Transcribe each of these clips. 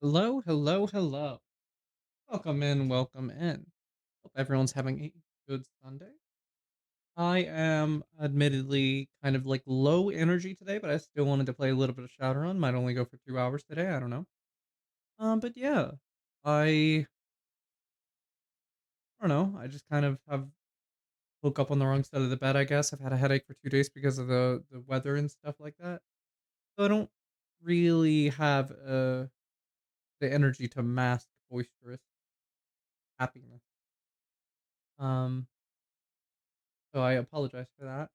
Hello, hello, hello. Welcome in, welcome in. Hope everyone's having a good Sunday. I am admittedly kind of like low energy today, but I still wanted to play a little bit of Shadowrun. Might only go for 2 hours today. I don't know. But yeah, I I don't know. I just kind of have woke up on the wrong side of the bed. I guess I've had a headache for 2 days because of the weather and stuff like that. So I don't really have the energy to mask boisterous happiness. Um, so I apologize for that.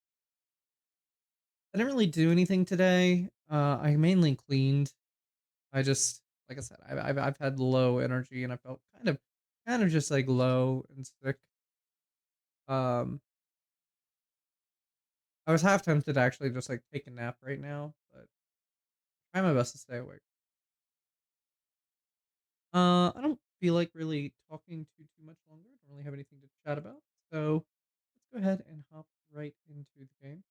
I didn't really do anything today. I mainly cleaned. I just, like I said, I've had low energy and I felt kind of just like low and sick. Um, I was half tempted to actually just like take a nap right now, but try my best to stay awake. I don't feel like really talking too much longer. I don't really have anything to chat about, so let's go ahead and hop right into the game.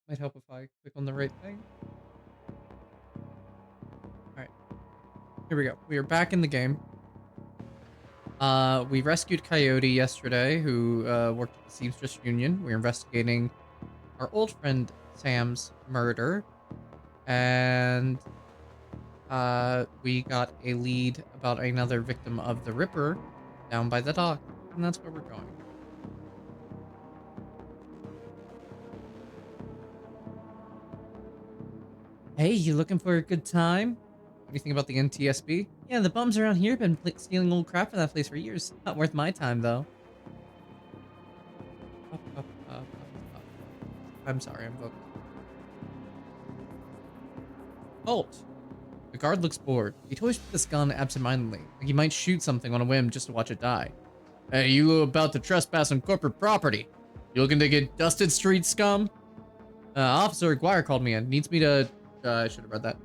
Might help if I click on the right thing. All right, here we go. We are back in the game. We rescued Coyote yesterday, who worked at the Seamstress Union. We're investigating our old friend Sam's murder, and we got a lead about another victim of the Ripper down by the dock, and that's where we're going. Hey, you looking for a good time? What do you think about the NTSB? Yeah, the bums around here have been stealing old crap from that place for years. Not worth my time, though. Up, up, up, up, up. I'm sorry, I'm vocal. Halt! The guard looks bored. He toys with this gun absentmindedly, like he might shoot something on a whim just to watch it die. Hey, you about to trespass on corporate property? You looking to get dusted, street scum? Officer Aguirre called me in. Needs me to... I should have read that.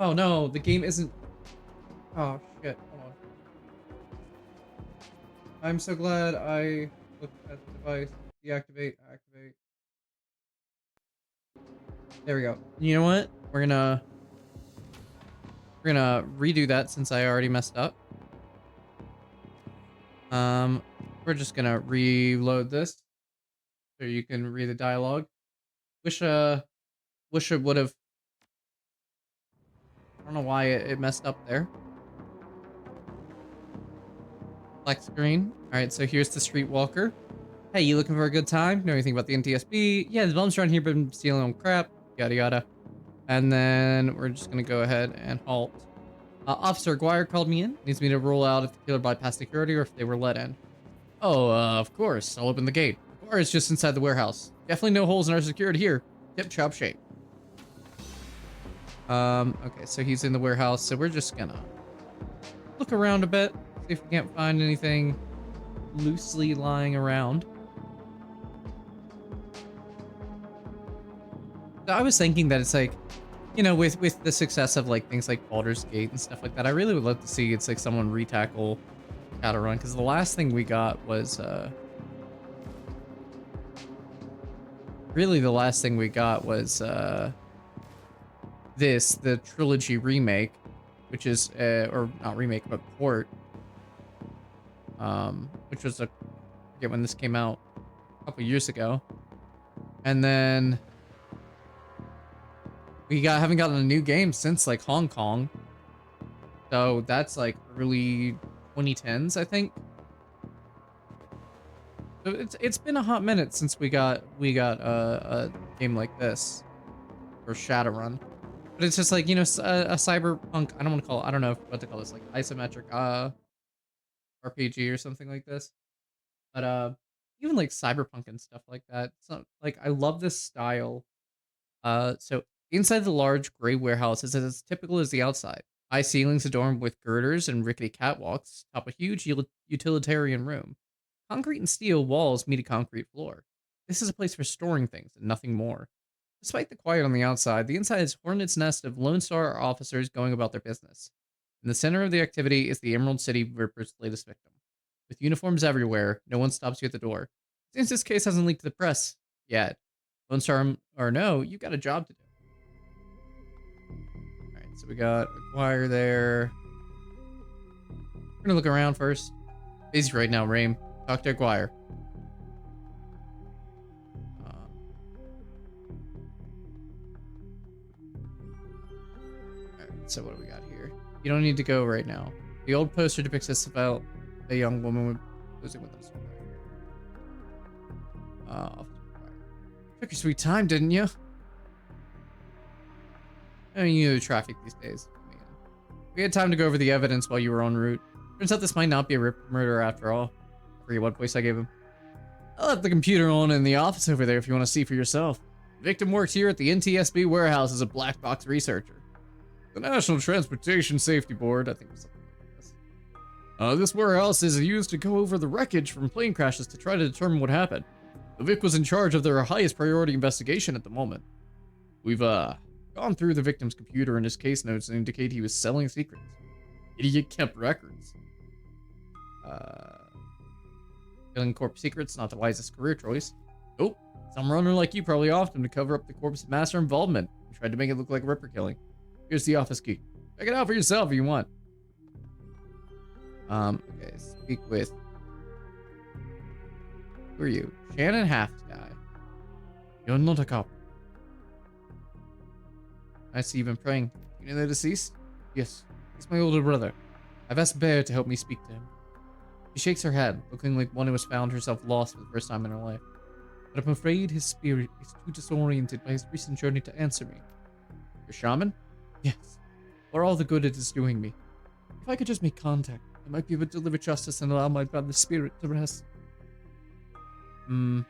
Oh no, the game isn't... Oh shit, hold on. I'm so glad I looked at the device. Deactivate, activate. There we go. You know what? We're gonna redo that since I already messed up. Um, we're just gonna reload this so you can read the dialogue. Wish wish it would have. I don't know why it messed up there. Black screen. All right, so here's the streetwalker. Hey, you looking for a good time? Know anything about the NTSB? Yeah, the bums around here been stealing on crap. Yada yada. And then we're just gonna go ahead and halt. Officer Aguirre called me in. Needs me to rule out if the killer bypassed security or if they were let in. Oh, of course. I'll open the gate. Aguirre's just inside the warehouse. Definitely no holes in our security here. Tip top shape. Okay, so he's in the warehouse, so we're just gonna look around a bit, see if we can't find anything loosely lying around. So I was thinking that it's like, you know, with the success of like things like Baldur's Gate and stuff like that, I really would love to see it's like someone retackle Shadowrun, because the last thing we got was really the last thing we got was the trilogy remake, which is or not remake but port, which was I forget when this came out, a couple years ago. And then we haven't gotten a new game since like Hong Kong. So that's like early 2010s, I think. So it's been a hot minute since we got a game like this for Shadowrun. But it's just like, you know, a cyberpunk, I don't want to call it, I don't know what to call this, like isometric RPG or something like this. But even like cyberpunk and stuff like that. So like I love this style. So inside the large gray warehouse is as typical as the outside. High ceilings adorned with girders and rickety catwalks top a huge utilitarian room. Concrete and steel walls meet a concrete floor. This is a place for storing things and nothing more. Despite the quiet on the outside, the inside is a hornet's nest of Lone Star officers going about their business. In the center of the activity is the Emerald City Ripper's latest victim. With uniforms everywhere, no one stops you at the door. Since this case hasn't leaked to the press yet, Lone Star or no, you got a job to do. All right, so we got Aguirre there. We're gonna look around first. Busy right now, Raim. Talk to Aguirre. All right, so what do we got here? You don't need to go right now. The old poster depicts us about a young woman posing with us. Took your sweet time, didn't you? I mean, you know the traffic these days. Man. We had time to go over the evidence while you were en route. Turns out this might not be a murder after all. I forget what voice I gave him. I left the computer on in the office over there if you want to see for yourself. The victim works here at the NTSB warehouse as a black box researcher. The National Transportation Safety Board, I think it was something like this. This warehouse is used to go over the wreckage from plane crashes to try to determine what happened. The Vic was in charge of their highest priority investigation at the moment. We've, gone through the victim's computer and his case notes and indicate he was selling secrets. Idiot kept records. Killing corpse secrets, not the wisest career choice. Nope. Some runner like you probably offed him to cover up the corpse's master involvement and tried to make it look like a Ripper killing. Here's the office key. Check it out for yourself if you want. Okay, speak with... Who are you? Shannon Half-Sky. You're not a cop. I see you've been praying. You know the deceased? Yes. He's my older brother. I've asked Bear to help me speak to him. She shakes her head, looking like one who has found herself lost for the first time in her life. But I'm afraid his spirit is too disoriented by his recent journey to answer me. Your shaman? Yes. For all the good it is doing me. If I could just make contact, I might be able to deliver justice and allow my brother's spirit to rest. I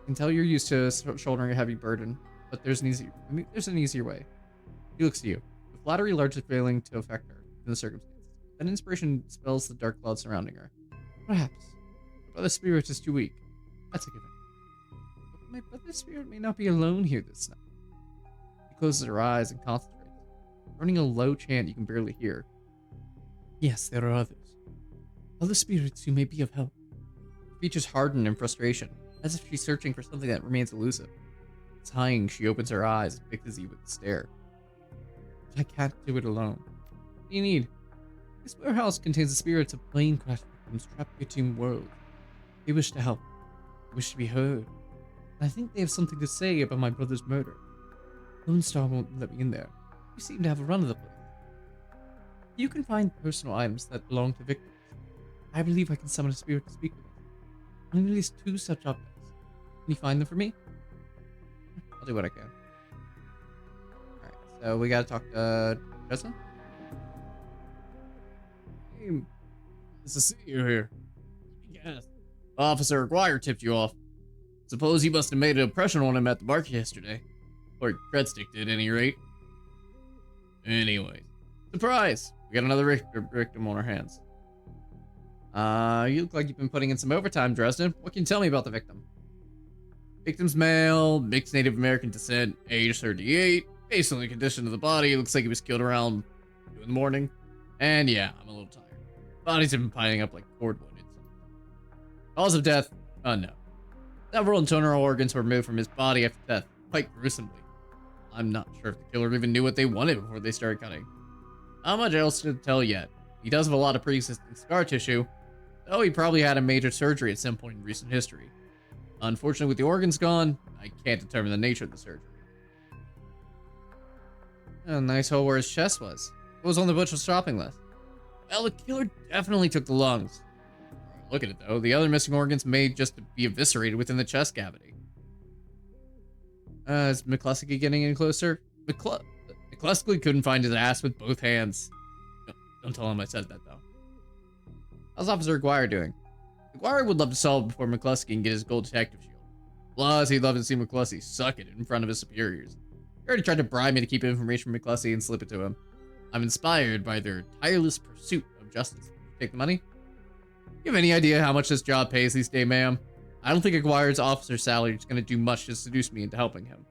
can tell you're used to shouldering a heavy burden, but there's an easier way. He looks to you, with flattery largely failing to affect her in the circumstances. Then inspiration spells the dark cloud surrounding her. Perhaps. My brother's spirit is too weak. That's a given. But my brother's spirit may not be alone here this night. He closes her eyes and concentrates, running a low chant you can barely hear. Yes, there are others. Other spirits who may be of help. Her features harden in frustration, as if she's searching for something that remains elusive. Sighing, she opens her eyes and fixes you with a stare. But I can't do it alone. What do you need? This warehouse contains the spirits of plane crash victims trapped between worlds. They wish to help. They wish to be heard. And I think they have something to say about my brother's murder. Lone Star won't let me in there. You seem to have a run of the place. You can find personal items that belong to victims. I believe I can summon a spirit to speak with them. I need at least 2 such objects. Can you find them for me? I'll do what I can. Alright, so we gotta talk to Justin. Hey, nice to see you here. Yes. Officer Aguirre tipped you off. Suppose you must have made an impression on him at the market yesterday. Or Credstick did, at any rate. Anyways. Surprise! We got another victim on our hands. You look like you've been putting in some overtime, Dresden. What can you tell me about the victim? Victim's male, mixed Native American descent, age 38. Based on the condition of the body, looks like he was killed around 2 in the morning. And yeah, I'm a little tired. Bodies have been piling up like cordwood. Cause of death? Unknown. Several internal organs were removed from his body after death, quite gruesomely. I'm not sure if the killer even knew what they wanted before they started cutting. Not much else to tell yet. He does have a lot of pre-existing scar tissue, though he probably had a major surgery at some point in recent history. Unfortunately, with the organs gone, I can't determine the nature of the surgery. A nice hole where his chest was. It was on the butcher's shopping list. Well, the killer definitely took the lungs. Look at it though, the other missing organs may just be eviscerated within the chest cavity. Is McCluskey getting any closer? McCluskey couldn't find his ass with both hands. No, don't tell him I said that though. How's Officer Aguirre doing? Aguirre would love to solve it before McCluskey can get his gold detective shield. Plus, he'd love to see McCluskey suck it in front of his superiors. He already tried to bribe me to keep information from McCluskey and slip it to him. I'm inspired by their tireless pursuit of justice. Take the money? You have any idea how much this job pays these days, ma'am? I don't think Aguirre's officer salary is going to do much to seduce me into helping him.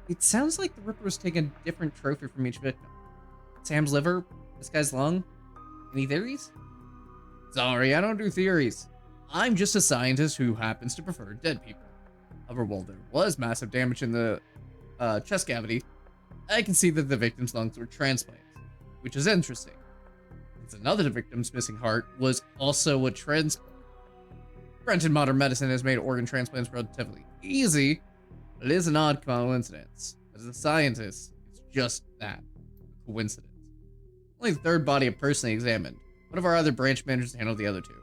It sounds like the Ripper was taking a different trophy from each victim. Sam's liver, this guy's lung. Any theories? Sorry, I don't do theories. I'm just a scientist who happens to prefer dead people. However, while there was massive damage in the chest cavity, I can see that the victim's lungs were transplants, which is interesting, since another victim's missing heart was also a transplant. Granted, modern medicine has made organ transplants relatively easy, but it is an odd coincidence. As a scientist, it's just that, a coincidence. Only the third body I personally examined. One of our other branch managers handled the other two.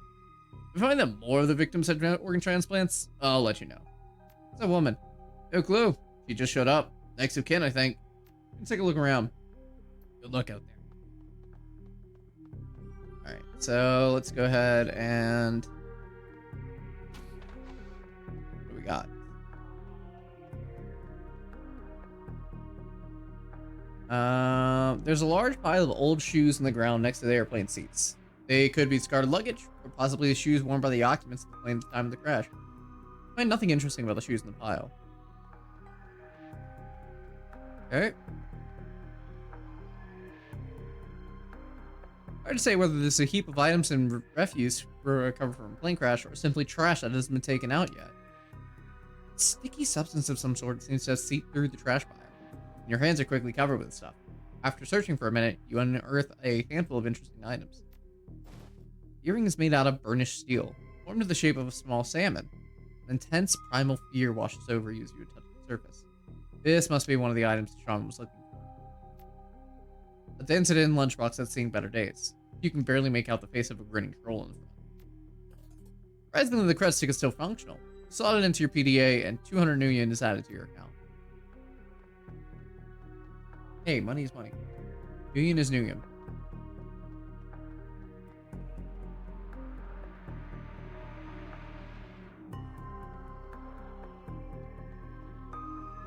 If we find that more of the victims had organ transplants, I'll let you know. It's a woman. No clue. She just showed up. Next of kin, I think. Let's take a look around. Good luck out there. Alright, so let's go ahead and... what do we got? There's a large pile of old shoes on the ground next to the airplane seats. They could be discarded luggage, or possibly the shoes worn by the occupants of the plane at the time of the crash. I find nothing interesting about the shoes in the pile. Okay. Hard to say whether this is a heap of items and refuse recovered from a plane crash, or simply trash that hasn't been taken out yet. A sticky substance of some sort seems to have seeped through the trash pile, and your hands are quickly covered with stuff. After searching for a minute, you unearth a handful of interesting items. The earring is made out of burnished steel, formed in the shape of a small salmon. An intense primal fear washes over you as you touch the surface. This must be one of the items the shaman was looking for. A dented-in lunchbox that's seen better days. You can barely make out the face of a grinning troll in the front. Surprisingly, the crest stick is still functional. You slot it into your PDA, and 200 new yen is added to your account. Hey, money is money. New yen is new yen.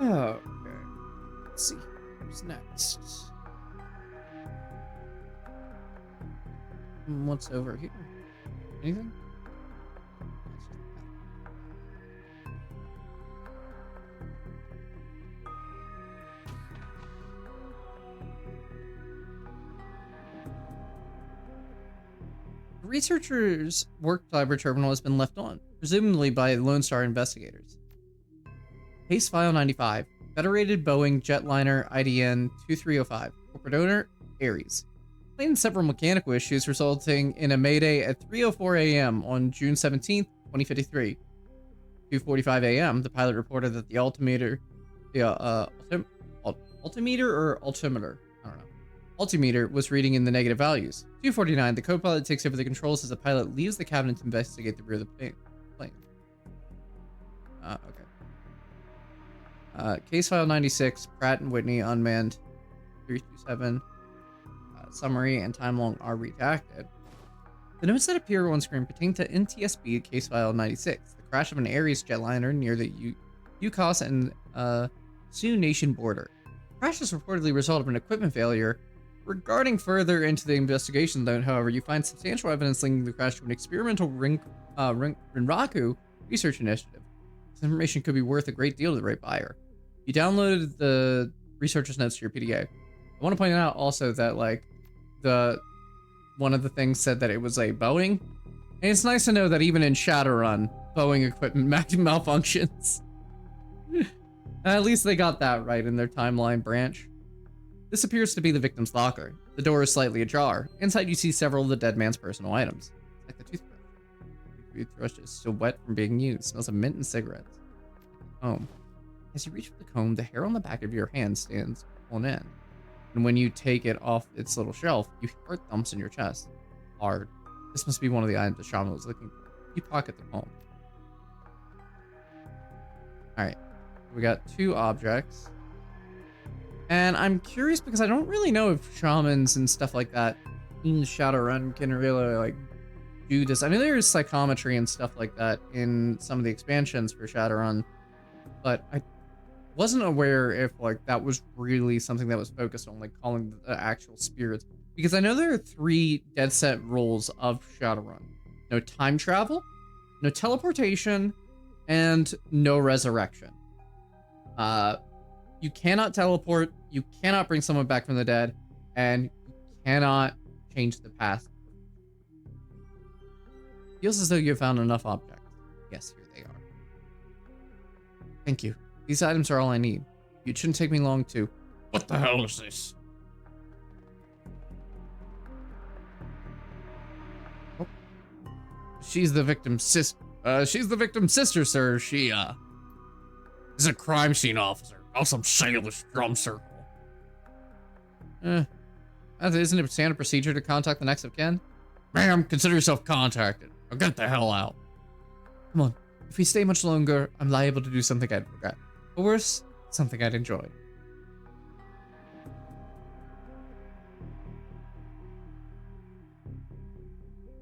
Okay. Let's see. What's next? What's over here? Anything? The researchers' work fiber terminal has been left on, presumably by Lone Star investigators. Case File 95, Federated Boeing Jetliner IDN 2305, corporate owner, Ares. Explained several mechanical issues resulting in a mayday at 3:04 a.m. on June 17, 2053. 2:45 a.m., the pilot reported that the altimeter, altimeter or altimeter? I don't know. Altimeter was reading in the negative values. 2:49, the co-pilot takes over the controls as the pilot leaves the cabin to investigate the rear of the plane. Okay. Case File 96, Pratt and Whitney, unmanned 327. Summary and timeline are redacted. The notes that appear on screen pertain to NTSB Case File 96, the crash of an Ares jetliner near the UCOS and Sioux Nation border. The crash is reportedly a result of an equipment failure. Regarding further into the investigation, though, however, you find substantial evidence linking the crash to an experimental Rinraku research initiative. This information could be worth a great deal to the right buyer. You downloaded the researcher's notes to your PDA. I want to point out also that, like, one of the things said that it was a Boeing. And it's nice to know that even in Shadowrun, Boeing equipment malfunctions. At least they got that right in their timeline branch. This appears to be the victim's locker. The door is slightly ajar. Inside you see several of the dead man's personal items. Like the toothbrush. The toothbrush is still wet from being used. It smells of mint and cigarettes. Comb. As you reach for the comb, the hair on the back of your hand stands on end. And when you take it off its little shelf, you hear thumps in your chest. Hard. This must be one of the items the shaman was looking for. You pocket the comb. Alright. We got 2 objects. And I'm curious because I don't really know if shamans and stuff like that in Shadowrun can really, like, do this. I mean, there's psychometry and stuff like that in some of the expansions for Shadowrun, but I wasn't aware if, like, that was really something that was focused on, like, calling the actual spirits. Because I know there are 3 dead set rules of Shadowrun. No time travel, no teleportation, and no resurrection. You cannot teleport, you cannot bring someone back from the dead, and you cannot change the past. Feels as though you have found enough objects. Yes, here they are. Thank you. These items are all I need. It shouldn't take me long to... What the hell is this? Oh, she's the victim's sister, sir. She, Is a crime scene officer, not some sailor's drum circle. Isn't it standard procedure to contact the next of kin? Ma'am, consider yourself contacted. Now get the hell out. Come on. If we stay much longer, I'm liable to do something I'd regret. Or worse, something I'd enjoy.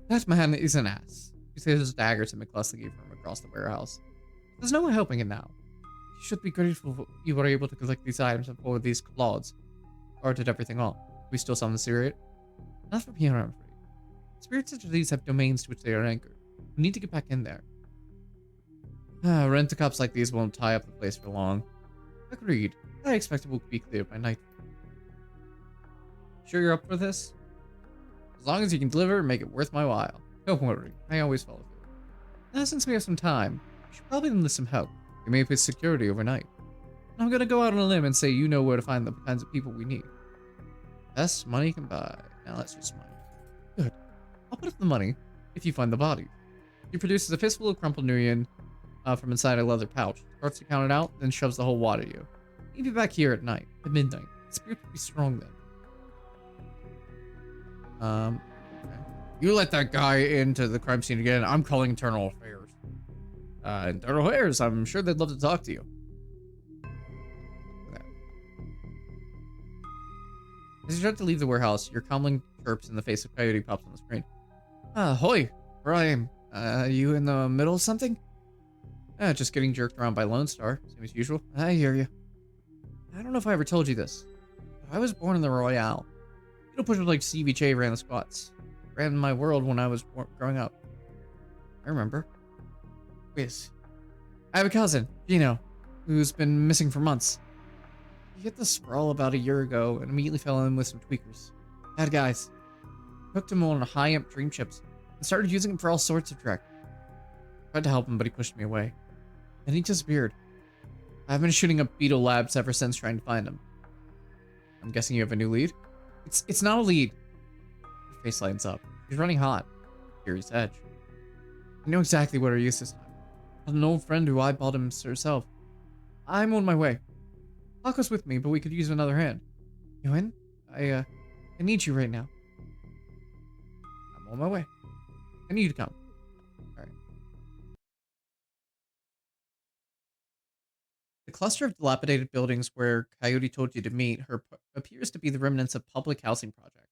That man is an ass. He says his dagger to McCluskey from across the warehouse. There's no one helping him now. You should be grateful you were able to collect these items and forward these clods. Or did everything on? We still summon the Spirit? Not from here, I'm afraid. Spirits such as these have domains to which they are anchored. We need to get back in there. Rent-a-cops like these won't tie up the place for long. Agreed. I expect it will be clear by night. Sure you're up for this? As long as you can deliver and make it worth my while. Don't worry, I always follow through. Now, since we have some time, we should probably enlist some help. We may put security overnight. I'm gonna go out on a limb and say you know where to find the kinds of people we need. Best money can buy. Now let's just money. Good. I'll put up the money if you find the body. He produces a fistful of crumpled Nuyen from inside a leather pouch, starts to count it out, then shoves the whole wad at you. He'll be back here at night, at midnight. The spirit will be strong then. Okay. You let that guy into the crime scene again, I'm calling internal affairs. Internal affairs, I'm sure they'd love to talk to you. Okay. As you start to leave the warehouse, your comlink chirps and the face of Coyote pops on the screen. Hoy, where I am. You in the middle of something? Just getting jerked around by Lone Star, same as usual. I hear you. I don't know if I ever told you this. I was born in the Royale. You know, pushers like CVJ ran the squats. Ran my world when I was growing up. I remember. Whiz. I have a cousin, Gino, who's been missing for months. He hit the sprawl about a year ago and immediately fell in with some tweakers. Bad guys. Hooked him on high-amp dream chips and started using him for all sorts of trick. Tried to help him, but he pushed me away. And he disappeared. I've been shooting up Beetle Labs ever since trying to find him. I'm guessing you have a new lead? It's not a lead. Her face lights up. She's running hot. Furious edge. I know exactly what her use is. An old friend who eyeballed him herself. I'm on my way. Paco's with me, but we could use another hand. You in? I need you right now. I'm on my way. I need you to come. Alright. The cluster of dilapidated buildings where Coyote told you to meet her appears to be the remnants of public housing project.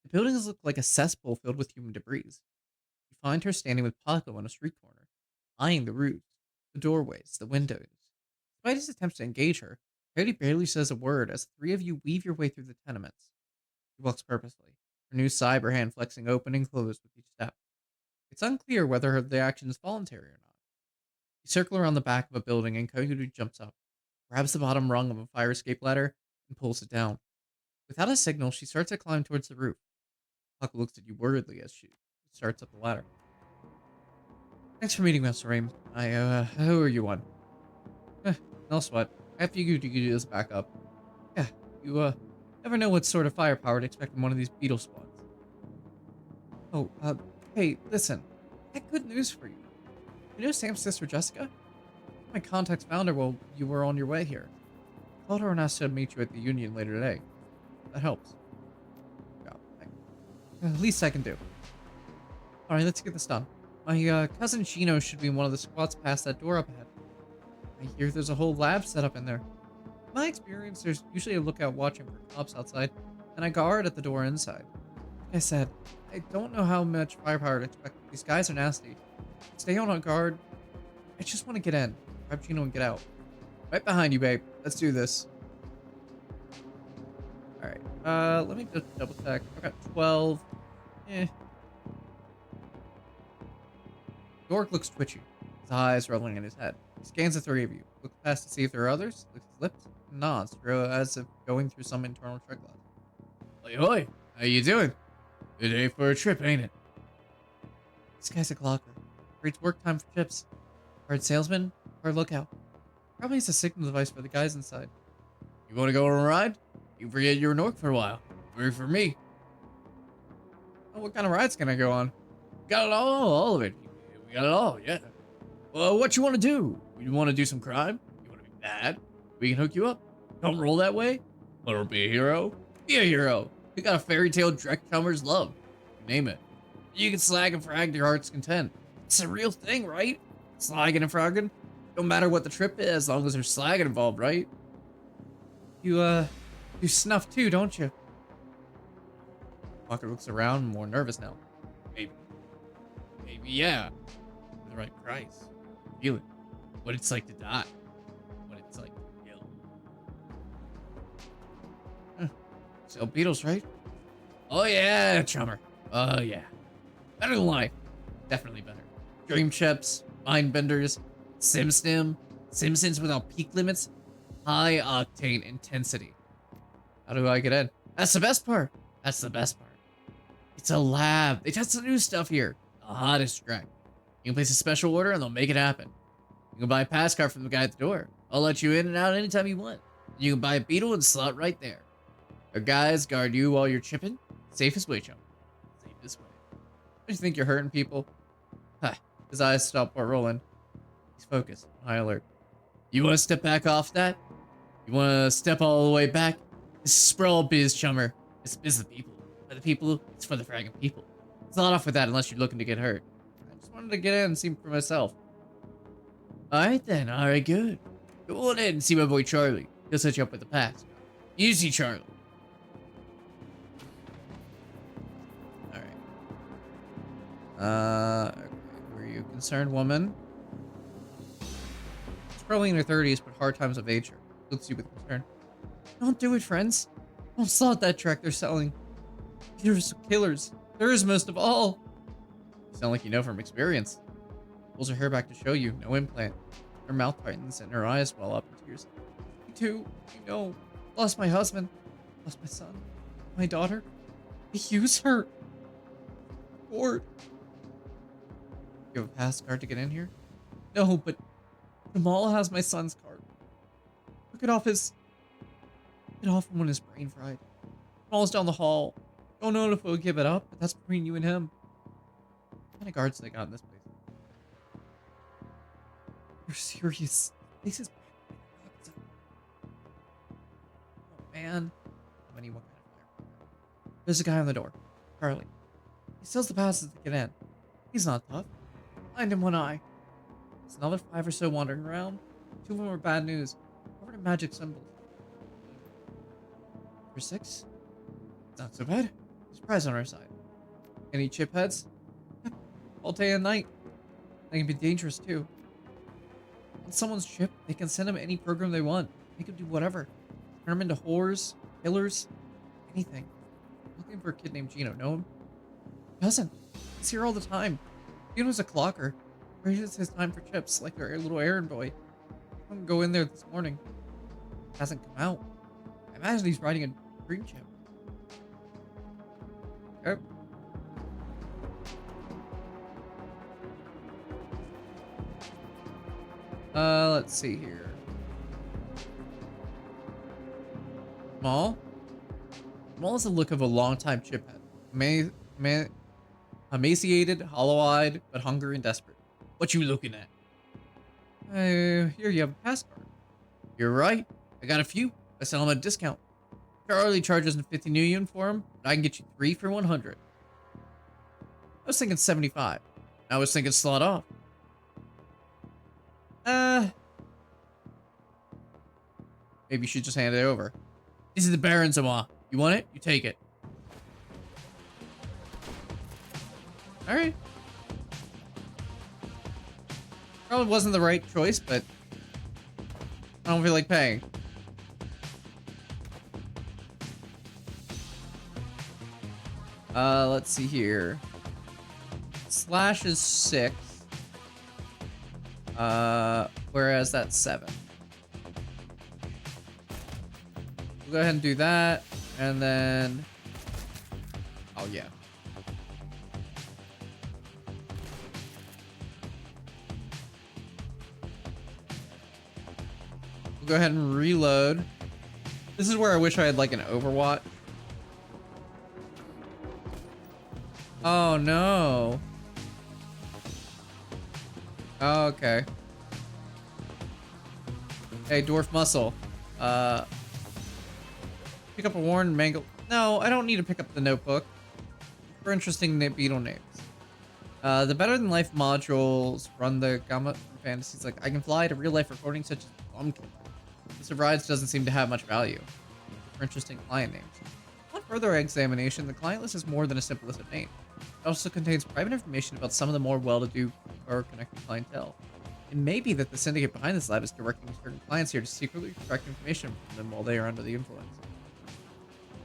The buildings look like a cesspool filled with human debris. You find her standing with Paco on a street corner, eyeing the roofs, the doorways, the windows. Despite his attempts to engage her, Coyote barely says a word as the three of you weave your way through the tenements. She walks purposely, her new cyber hand flexing open and closed with each step. It's unclear whether the action is voluntary or not. You circle around the back of a building and Coyote jumps up, grabs the bottom rung of a fire escape ladder, and pulls it down. Without a signal, she starts to climb towards the roof. Paco looks at you worriedly as she starts up the ladder. Thanks for meeting me, Sareem. I owe you one. No sweat. I figured you could do this backup. Yeah, you, never know what sort of firepower to expect from one of these beetle squads. Oh, hey, listen. I got good news for you. You know Sam's sister, Jessica? My contacts found her while you were on your way here. Told her and asked her to meet you at the Union later today. That helps. Yeah, the least I can do. Alright, let's get this done. My, cousin Gino should be in one of the squats past that door up ahead. I hear there's a whole lab set up in there. In my experience, there's usually a lookout watching for cops outside, and a guard at the door inside. Like I said, I don't know how much firepower to expect. These guys are nasty. Stay on guard. I just want to get in. Grab Gino and get out. Right behind you, babe. Let's do this. Alright, let me just double check. I got 12. York looks twitchy, his eyes rolling in his head. He scans the three of you, looks past to see if there are others, licks his lips, and nods, as if going through some internal trick glass. Hey, hoy, how you doing? Good day for a trip, ain't it? This guy's a clocker. Reads work time for chips. Hard salesman, hard lookout. Probably it's a signal device for the guys inside. You want to go on a ride? You forget you were an orc for a while. Wait for me. Oh, what kind of rides can I go on? Got it all of it. We got it all, yeah. Well, what you want to do? You want to do some crime? You want to be bad? We can hook you up. Don't roll that way. Want to be a hero? Be a hero. We got a fairy tale Drek Chalmers love. You name it. You can slag and frag to your heart's content. It's a real thing, right? Slagging and fragging. Don't matter what the trip is, as long as there's slagging involved, right? You snuff too, don't you? Walker looks around, more nervous now. Maybe. Maybe, yeah. For the right price. Feel it. What it's like to die. What it's like to kill. Sell beetles, right? Oh yeah, chummer. Oh yeah. Better than life. Definitely better. Dream chips, mind benders, SimStim, Simpsons without peak limits, high octane intensity. How do I get in? That's the best part. That's the best part. It's a lab. They test the new stuff here. The hottest Drek. You can place a special order and they'll make it happen. You can buy a pass card from the guy at the door. I'll let you in and out anytime you want. You can buy a beetle and slot right there. Our guys guard you while you're chipping. Safest way, chum. Safest way. Don't you think you're hurting people? Huh. His eyes stop rolling. He's focused, high alert. You want to step back off that? You want to step all the way back? This is sprawl biz, chummer. It's biz the people. For the people, it's for the fragging people. It's not off with that unless you're looking to get hurt. I just wanted to get in and see for myself. Alright then, alright, good. Go on in and see my boy Charlie. He'll set you up with a pass. Easy, Charlie. Okay. Who are you? Concerned woman. She's probably in her 30s, but hard times of age her. Looks at you with concern. Don't do it, friends. Don't slot that track they're selling. There's killers. There is most of all. You sound like you know from experience. Pulls her hair back to show you. No implant. Her mouth tightens and her eyes well up in tears. Me too. You know. Lost my husband. Lost my son. My daughter. They use her. Bored. You have a pass card to get in here? No, but Jamal has my son's card. Took it off his... Took it off him when his brain fried. Jamal's down the hall. Don't know if we'll give it up, but that's between you and him. What kind of guards they got in this place? You're serious. This is... Oh, man. How many? What kind of fire? There's a guy on the door. Charlie. He sells the passes to get in. He's not tough. Blind in one eye. There's another 5 or so wandering around. 2 of them are bad news. Covered in magic symbols. For 6? Not so bad. There's a prize on our side. Any chip heads? Yep. All day and night. They can be dangerous too. On someone's chip, they can send them any program they want. They can do whatever. Turn them into whores, killers, anything. I'm looking for a kid named Gino. Know him? He doesn't. He's here all the time. Gino's a clocker. Raises his time for chips like their little errand boy. I couldn't go in there this morning. Hasn't come out. I imagine he's riding a green chip. Okay. Let's see here. Maul? Maul has the look of a long-time chiphead. Emaciated, hollow-eyed, but hungry and desperate. What you looking at? Here you have a pass card. You're right. I got a few. I sell them at a discount. Charlie charges 50 new yen for them, but I can get you 3 for 100. I was thinking 75. I was thinking slot off. Maybe you should just hand it over. This is the Baron's Awa. You want it? You take it. Alright. Probably wasn't the right choice, but I don't feel like paying. Let's see here. Slash is 6. Whereas that's 7. We'll go ahead and do that. And then... Oh, yeah. We'll go ahead and reload. This is where I wish I had like an Overwatch. Oh no. Oh, okay. Hey, Dwarf Muscle. Pick up a worn mangle. No, I don't need to pick up the notebook. For interesting beetle names. The Better Than Life modules run the gamut from fantasies like I Can Fly to real life recordings such as Bumpkin. This of rides doesn't seem to have much value. For interesting client names. On further examination, the client list is more than a simple list of names. It also contains private information about some of the more well-to-do or connected clientele. It may be that the syndicate behind this lab is directing certain clients here to secretly extract information from them while they are under the influence.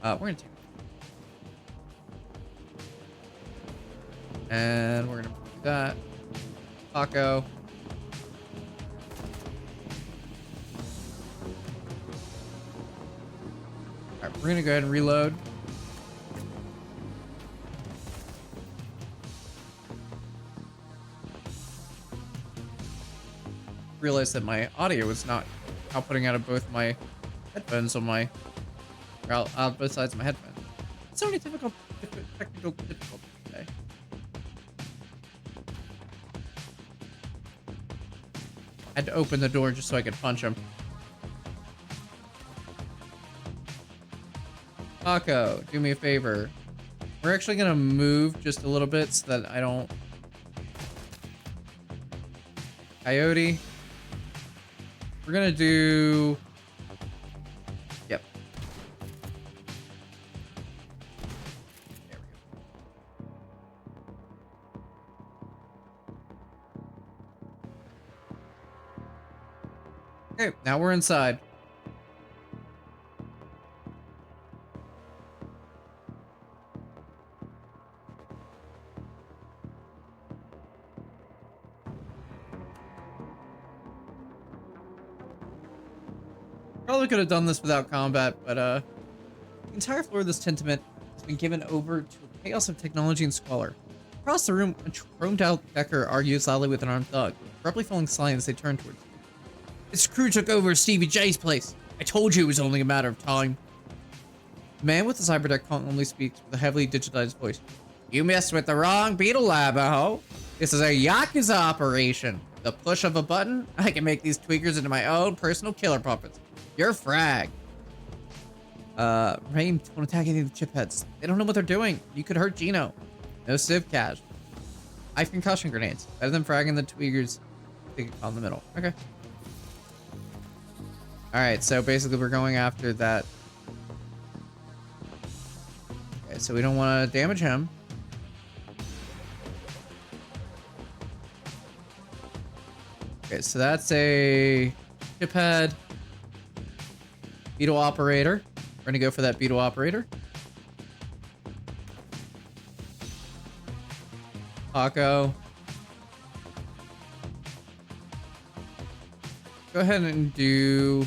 We're gonna take and we're gonna do that. Taco. Alright, we're gonna go ahead and reload. Realized that my audio was not outputting out of both my headphones on my out both sides of my headphones. So many technical difficulties today. Had to open the door just so I could punch him. Taco, do me a favor. We're actually gonna move just a little bit so that I don't. Coyote. We're gonna do. Yep. There we go. Okay, now we're inside. Probably could have done this without combat, but the entire floor of this tenement has been given over to a chaos of technology and squalor. Across the room, a chromed-out Decker argues loudly with an armed thug, abruptly falling silent as they turn towards him. This crew took over Stevie J's place. I told you it was only a matter of time. The man with the cyberdeck calmly speaks with a heavily digitized voice. You messed with the wrong beetle lab, ho. This is a Yakuza operation. The push of a button, I can make these tweakers into my own personal killer puppets. You're frag. Rain, don't attack any of the chip heads. They don't know what they're doing. You could hurt Gino. No civ cash. I have concussion grenades. Better than fragging the tweakers. Take it on the middle. Okay. Alright, so basically we're going after that. Okay, so we don't want to damage him. Okay, so that's a chip head. Beetle operator. We're gonna go for that beetle operator. Taco. Go ahead and do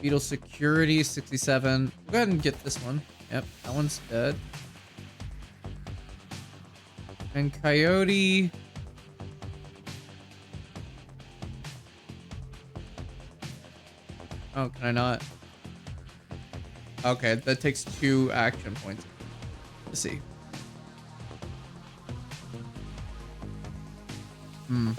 beetle security 67. Go ahead and get this one. Yep, that one's dead. And Coyote. Oh, can I not? Okay, that takes 2 action points. Let's see. Want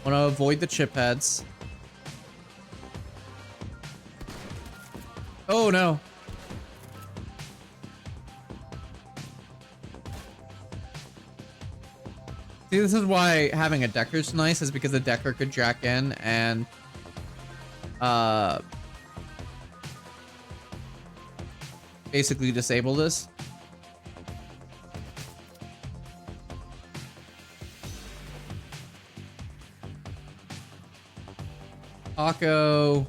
to avoid the chip heads. Oh no. See, this is why having a Decker's nice, is because the Decker could jack in and basically disable this. Taco.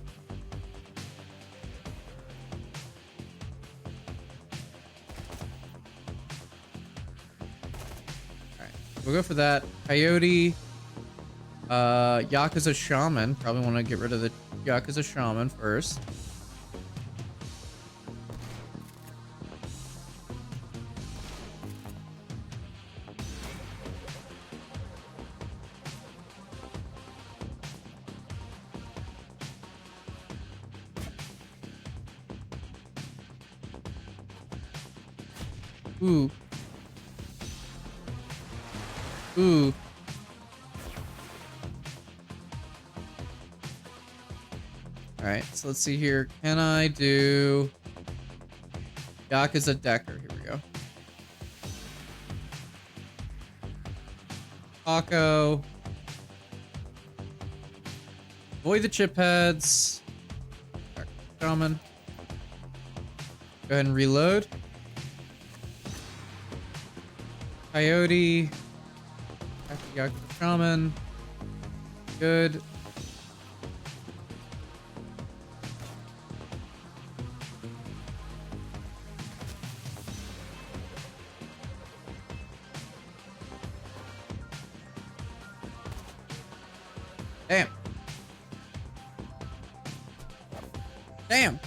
We'll go for that. Coyote. Yakuza Shaman. Probably want to get rid of the Yakuza Shaman first. Ooh. Ooh. Alright, so let's see here. Can I do... Yakuza Decker. Here we go. Taco. Avoid the chip heads. Shaman. Go ahead and reload. Coyote. Yakuza Shaman. Good. Damn. Damn.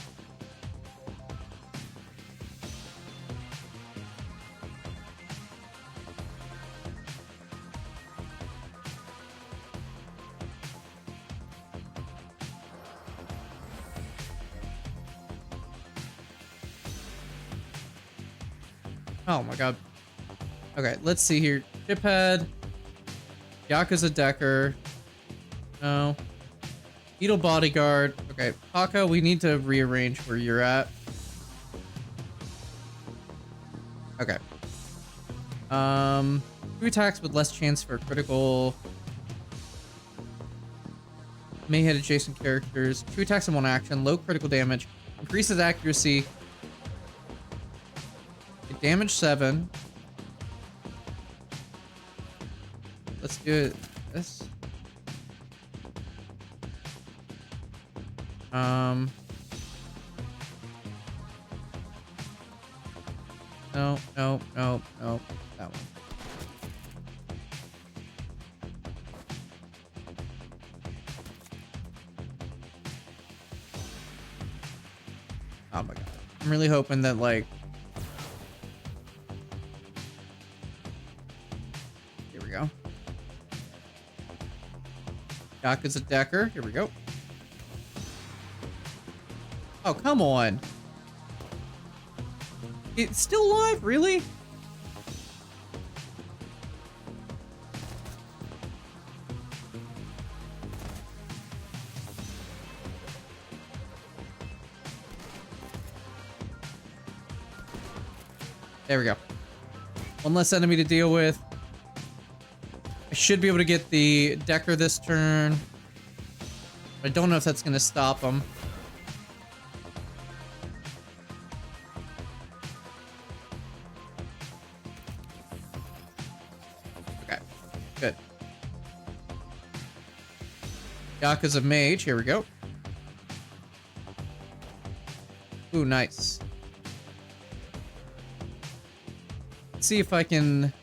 Oh my god. Okay, let's see here. Chiphead. Yakuza Decker. No. Beetle Bodyguard. Okay, Paco, we need to rearrange where you're at. Okay. Two attacks with less chance for critical. May hit adjacent characters. Two attacks in one action. Low critical damage. Increases accuracy. Damage 7. Let's do this. No, no, no, no. That one. Oh my god. I'm really hoping that, like... Here we go. Yakuza Decker. Here we go. Oh, come on. It's still alive? Really? There we go. One less enemy to deal with. I should be able to get the Decker this turn. I don't know if that's going to stop him. Okay, good. Yakuza Mage, here we go. Ooh, nice. Let's see if I can...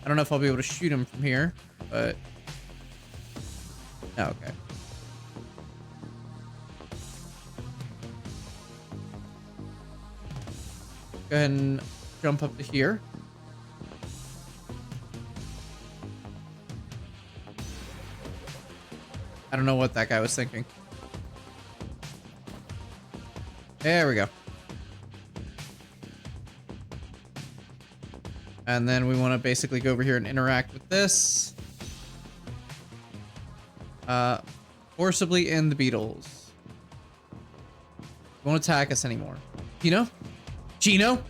I don't know if I'll be able to shoot him from here, but... Oh, okay. Go ahead and jump up to here. I don't know what that guy was thinking. There we go. And then we want to basically go over here and interact with this. Forcibly end the beetles. Won't attack us anymore. Gino? Gino?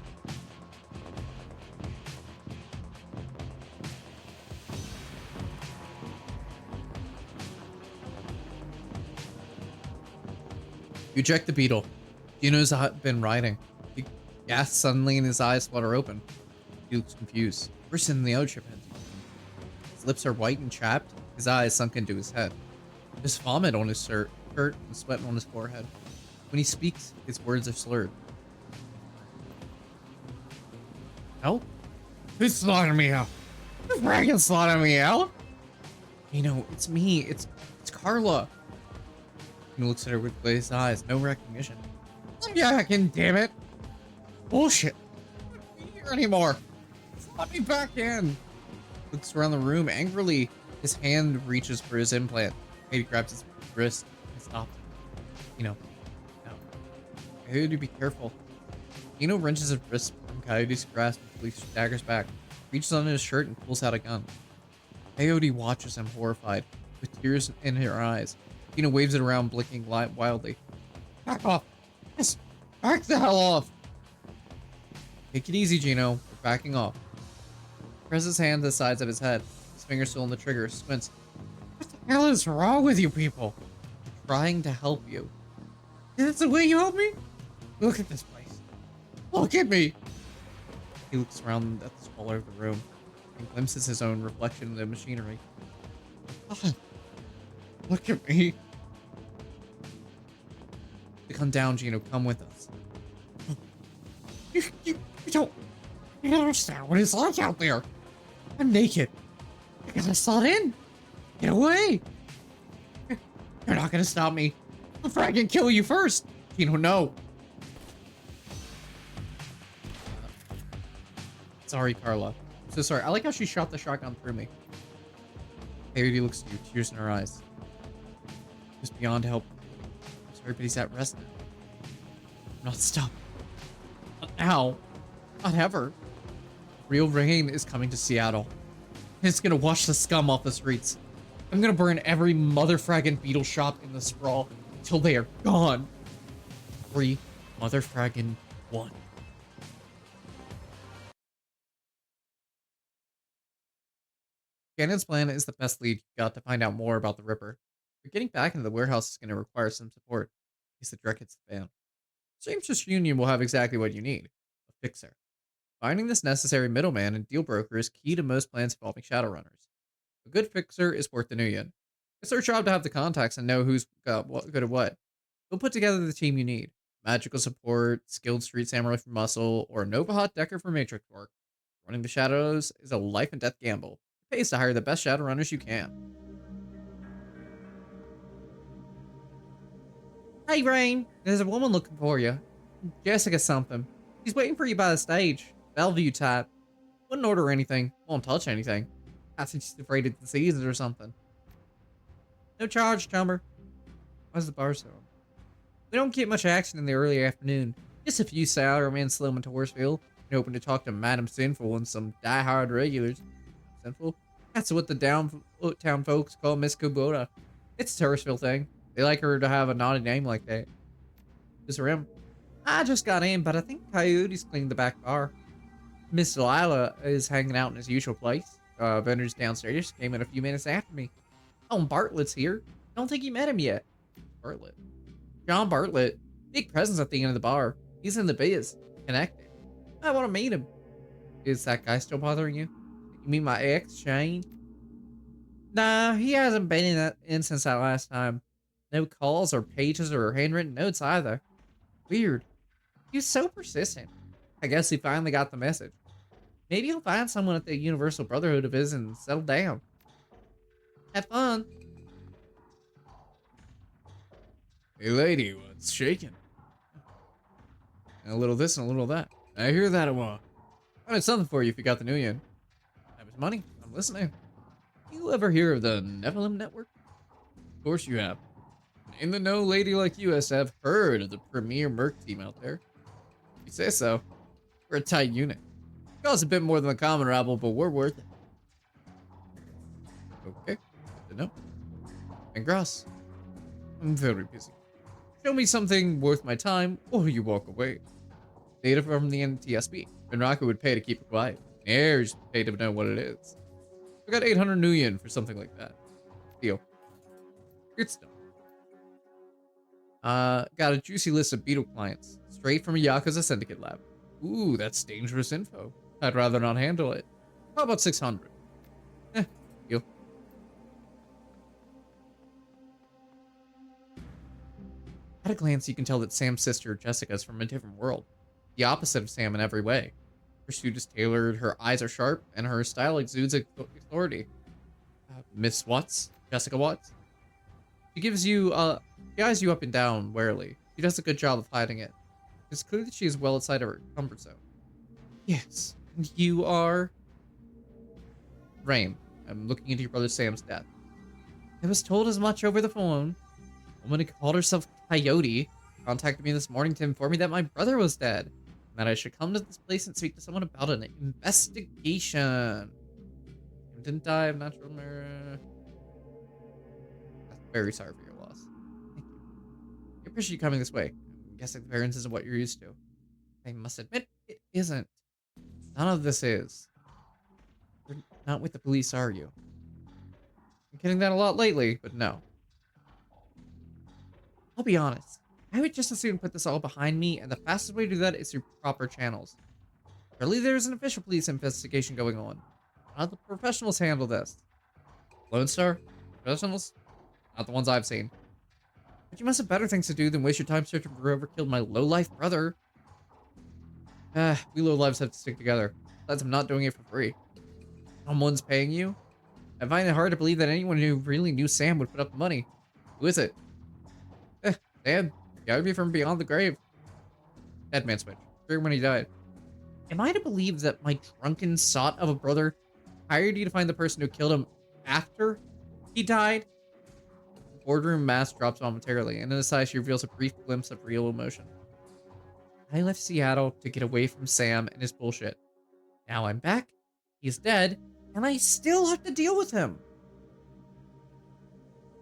You eject the beetle. Gino's been riding. The gas suddenly in his eyes flutter open. He looks confused. Person in the other ship. His lips are white and chapped. His eyes sunk into his head. There's vomit on his shirt and sweat on his forehead. When he speaks, his words are slurred. Help? Who's slaughtering me out? Who's bragging slaughtering me out? You know, it's me. It's Carla. He looks at her with glazed eyes. No recognition. Yeah, damn it. Bullshit. I don't want to be here anymore. Let me back in. Looks around the room angrily. His hand reaches for his implant. Maybe grabs his wrist and stops. You know. No. I need to be careful. Gino wrenches his wrist from Coyote's grasp until he staggers back, reaches under his shirt, and pulls out a gun. Coyote watches him horrified, with tears in her eyes. Gino waves it around, blinking wildly. Back off! Yes! Back the hell off! Take it easy, Gino. We're backing off. He presses his hand to the sides of his head, his fingers still on the trigger, squints. What the hell is wrong with you people? I'm trying to help you. That's the way you help me? Look at this place. Look at me! He looks around at the smaller of the room and glimpses his own reflection in the machinery. God, look at me. To come down, Gino. Come with us. You don't understand what it's like out there. I'm naked. I gotta slot in. Get away. You're not gonna stop me. I'll fragging kill you first. Gino, no. Sorry, Carla. I'm so sorry. I like how she shot the shotgun through me. Coyote looks at you, tears in her eyes. Just beyond help. I'm sorry, but he's at rest now. I'm not stopping. Not now. Not ever. Real rain is coming to Seattle. It's gonna wash the scum off the streets. I'm gonna burn every motherfraggin' beetle shop in the sprawl until they are gone. 3, motherfraggin' 1. Shannon's plan is the best lead you've got to find out more about the Ripper. But getting back into the warehouse is going to require some support in case the direct hits the fan. Seamstress Union will have exactly what you need, a fixer. Finding this necessary middleman and deal broker is key to most plans involving Shadowrunners. A good fixer is worth the million. It's their job to have the contacts and know who's got what good at what. They'll put together the team you need. Magical support, skilled street samurai for muscle, or a Nova Hot Decker for matrix work. Running the Shadows is a life and death gamble. It pays to hire the best Shadowrunners you can. Hey, Rain. There's a woman looking for you. Jessica something. She's waiting for you by the stage. Bellevue type. Wouldn't order anything. Won't touch anything. I think she's afraid of diseases or something. No charge, chummer. Why's the bar so? We don't get much action in the early afternoon. Just a few salarymen slumming to Horseville and hoping to talk to Madam Sinful and some die-hard regulars. Sinful? That's what the downtown folks call Miss Kubota. It's a Horseville thing. They like her to have a naughty name like that. This Rim. I just got in, but I think Coyote's cleaned the back bar. Miss Delilah is hanging out in his usual place. Vendors downstairs came in a few minutes after me. Oh, and Bartlett's here. Don't think you met him yet. Bartlett. John Bartlett. Big presence at the end of the bar. He's in the biz. Connected. I want to meet him. Is that guy still bothering you? You mean my ex, Shane? Nah, he hasn't been in since that last time. No calls or pages or handwritten notes either. Weird. He was so persistent. I guess he finally got the message. Maybe he'll find someone at the Universal Brotherhood of his and settle down. Have fun. Hey lady, what's shaking? A little this and a little that. I hear that a while. I got something for you if you got the new yen. Have his money. I'm listening. You ever hear of the Nephilim Network? Of course you have. In the know lady like you has to have heard of the premier merc team out there. You say so. We're a tight unit. Costs a bit more than the common rabble, but we're worth it. Okay, good to know. And Gross. I'm very busy. Show me something worth my time, or you walk away. Data from the NTSB. Benraku would pay to keep it quiet. Heirs pay to know what it is. I got 800 new yen for something like that. Deal. It's done. Got a juicy list of Beetle clients. Straight from a Yakuza Syndicate lab. Ooh, that's dangerous info. I'd rather not handle it. How about 600? Deal. At a glance, you can tell that Sam's sister, Jessica, is from a different world. The opposite of Sam in every way. Her suit is tailored, her eyes are sharp, and her style exudes authority. Miss Watts? Jessica Watts? She eyes you up and down warily. She does a good job of hiding it. It's clear that she is well outside of her comfort zone. Yes, and you are... Rain. I'm looking into your brother Sam's death. I was told as much over the phone. A woman who called herself Coyote contacted me this morning to inform me that my brother was dead. that I should come to this place and speak to someone about an investigation. He didn't die of natural murder. I'm very sorry for your loss. Thank you. I appreciate you coming this way. I'm guessing the variance isn't what you're used to. I must admit, it isn't. None of this is. You're not with the police, are you? I'm getting that a lot lately, but no. I'll be honest. I would just as soon put this all behind me, and the fastest way to do that is through proper channels. Surely there's an official police investigation going on. How do the professionals handle this? Lone Star? Professionals? Not the ones I've seen. But you must have better things to do than waste your time searching for whoever killed my low-life brother. We low-lives have to stick together. Besides, I'm not doing it for free. Someone's paying you? I find it hard to believe that anyone who really knew Sam would put up the money. Who is it? Sam. Gotta be from beyond the grave. Dead man switch. Sure when he died. Am I to believe that my drunken sot of a brother hired you to find the person who killed him after he died? The boardroom mask drops momentarily, and in his eyes she reveals a brief glimpse of real emotion. I left Seattle to get away from Sam and his bullshit. Now I'm back, he's dead, and I still have to deal with him.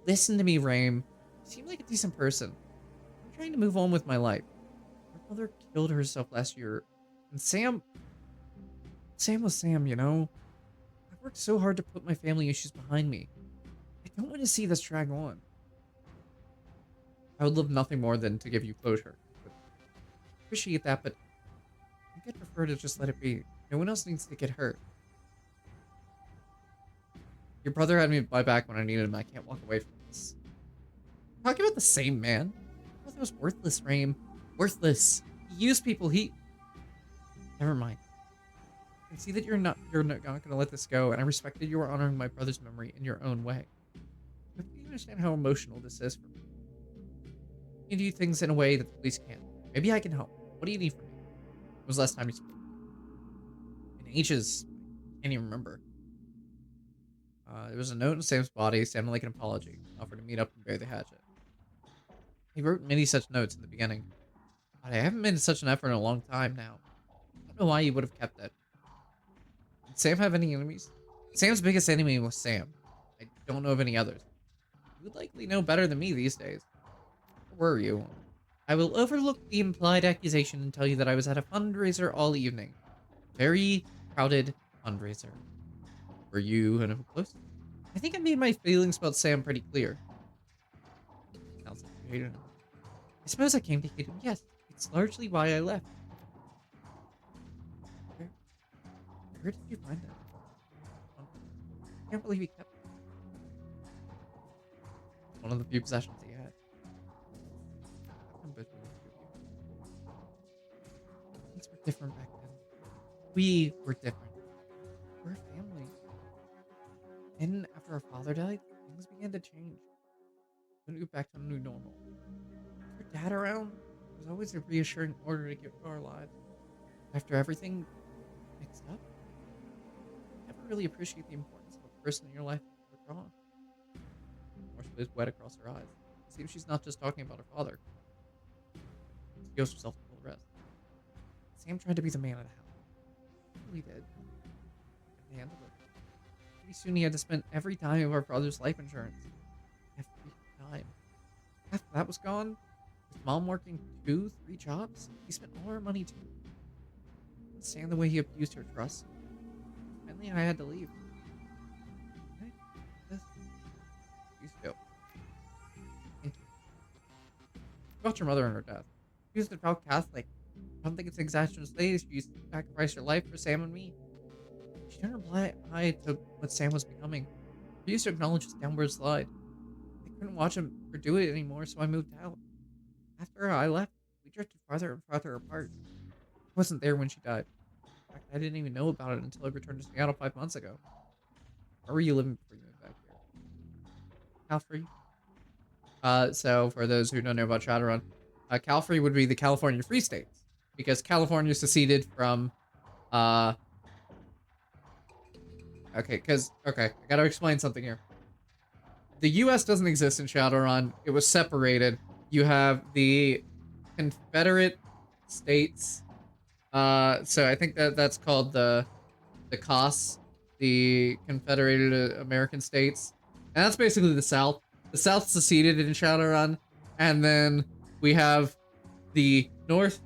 Listen to me, Raim. You seem like a decent person. I'm trying to move on with my life. My mother killed herself last year, and Sam was Sam, you know? I worked so hard to put my family issues behind me. I don't want to see this drag on. I would love nothing more than to give you closure. But I appreciate that, but I think I'd prefer to just let it be. No one else needs to get hurt. Your brother had me at my back when I needed him. I can't walk away from this. Talking about the same man? My brother was worthless, Raim. Worthless. He used people. Never mind. I can see that you're not gonna let this go, and I respect that you are honoring my brother's memory in your own way. But do you understand how emotional this is for me? You do things in a way that the police can't. Maybe I can help. What do you need from me? When was the last time you spoke? In ages. I can't even remember. There was a note in Sam's body, sounding like an apology. Offered to meet up and bury the hatchet. He wrote many such notes in the beginning. But I haven't made such an effort in a long time now. I don't know why he would have kept it. Did Sam have any enemies? Sam's biggest enemy was Sam. I don't know of any others. You would likely know better than me these days. Where were you? I will overlook the implied accusation and tell you that I was at a fundraiser all evening. Very crowded fundraiser. Were you and who close? I think I made my feelings about Sam pretty clear. Sounds like you hated him. I suppose I came to hate him, yes. It's largely why I left. Where did you find that? I can't believe he kept it. It's one of the few possessions he had. Things were different back then. We were different. We're a family. And after our father died, things began to change. We went back to a new normal. With your dad around, it was always a reassuring order to get our lives. After everything mixed up, I never really appreciate the importance of a person in your life withdrawn. More space wet across her eyes. It seems she's not just talking about her father. She goes herself to the rest. Sam tried to be the man of the house. He really did. And handled it. Pretty soon he had to spend every dime of our brother's life insurance. Every dime. After that was gone, his mom working 2, 3 jobs, he spent all our money too. I couldn't stand the way he abused her trust. Finally, I had to leave. Okay, this. You still. Thank you. About your mother and her death. She was a devout Catholic. I don't think it's an exaggeration to say she sacrificed her life for Sam and me. She didn't reply hi to what Sam was becoming. She used to acknowledge his downward slide. I couldn't watch him or do it anymore, so I moved out. After I left, we drifted farther and farther apart. I wasn't there when she died. In fact, I didn't even know about it until I returned to Seattle 5 months ago. Where were you living before you moved back here? Calfrey? So for those who don't know about Shadowrun, Calfrey would be the California Free States. Because California seceded from, okay, I gotta explain something here. The US doesn't exist in Shadowrun. It was separated. You have the Confederate States So I think that's called the COS, the Confederated American States, and that's basically the South. The South seceded in Shadowrun, and then we have the North,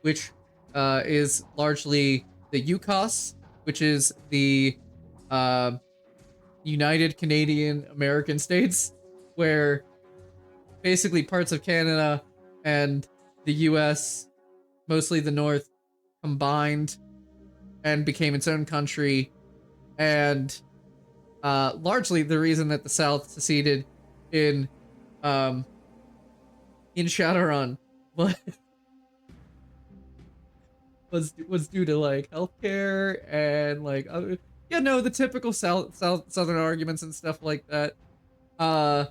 which is largely the UCOS, which is the uh, United Canadian American States, where basically parts of Canada and the US, mostly the North, combined and became its own country. And largely the reason that the South seceded in um, in Shadowrun was was due to like healthcare and like other, yeah, no, the typical southern arguments and stuff like that. Uh,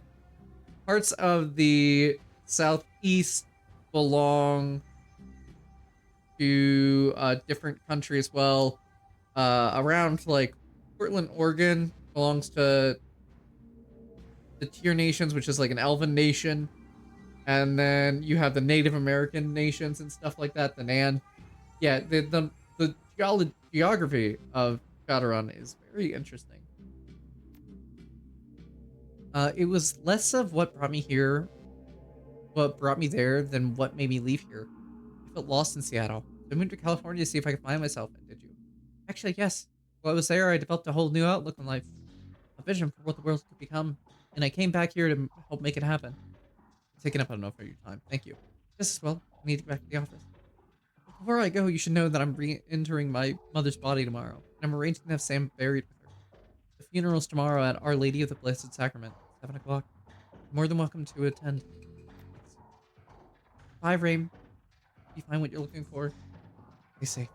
Parts of the southeast belong to a different country as well. Around like Portland, Oregon belongs to the Tier Nations, which is like an elven nation. And then you have the Native American nations and stuff like that, the Nan. Yeah, the geography of Shadowrun is very interesting. It was less of what brought me there, than what made me leave here. I felt lost in Seattle. I moved to California to see if I could find myself. And did you? Actually, yes. While I was there, I developed a whole new outlook on life, a vision for what the world could become, and I came back here to help make it happen. Taking up enough of your time. Thank you. Just as well, I need to get back to the office. But before I go, you should know that I'm re-entering my mother's body tomorrow, and I'm arranging to have Sam buried with her. The funeral's tomorrow at Our Lady of the Blessed Sacrament, 7 o'clock. You're more than welcome to attend. Thanks. Bye, Rain. You find what you're looking for. Stay safe.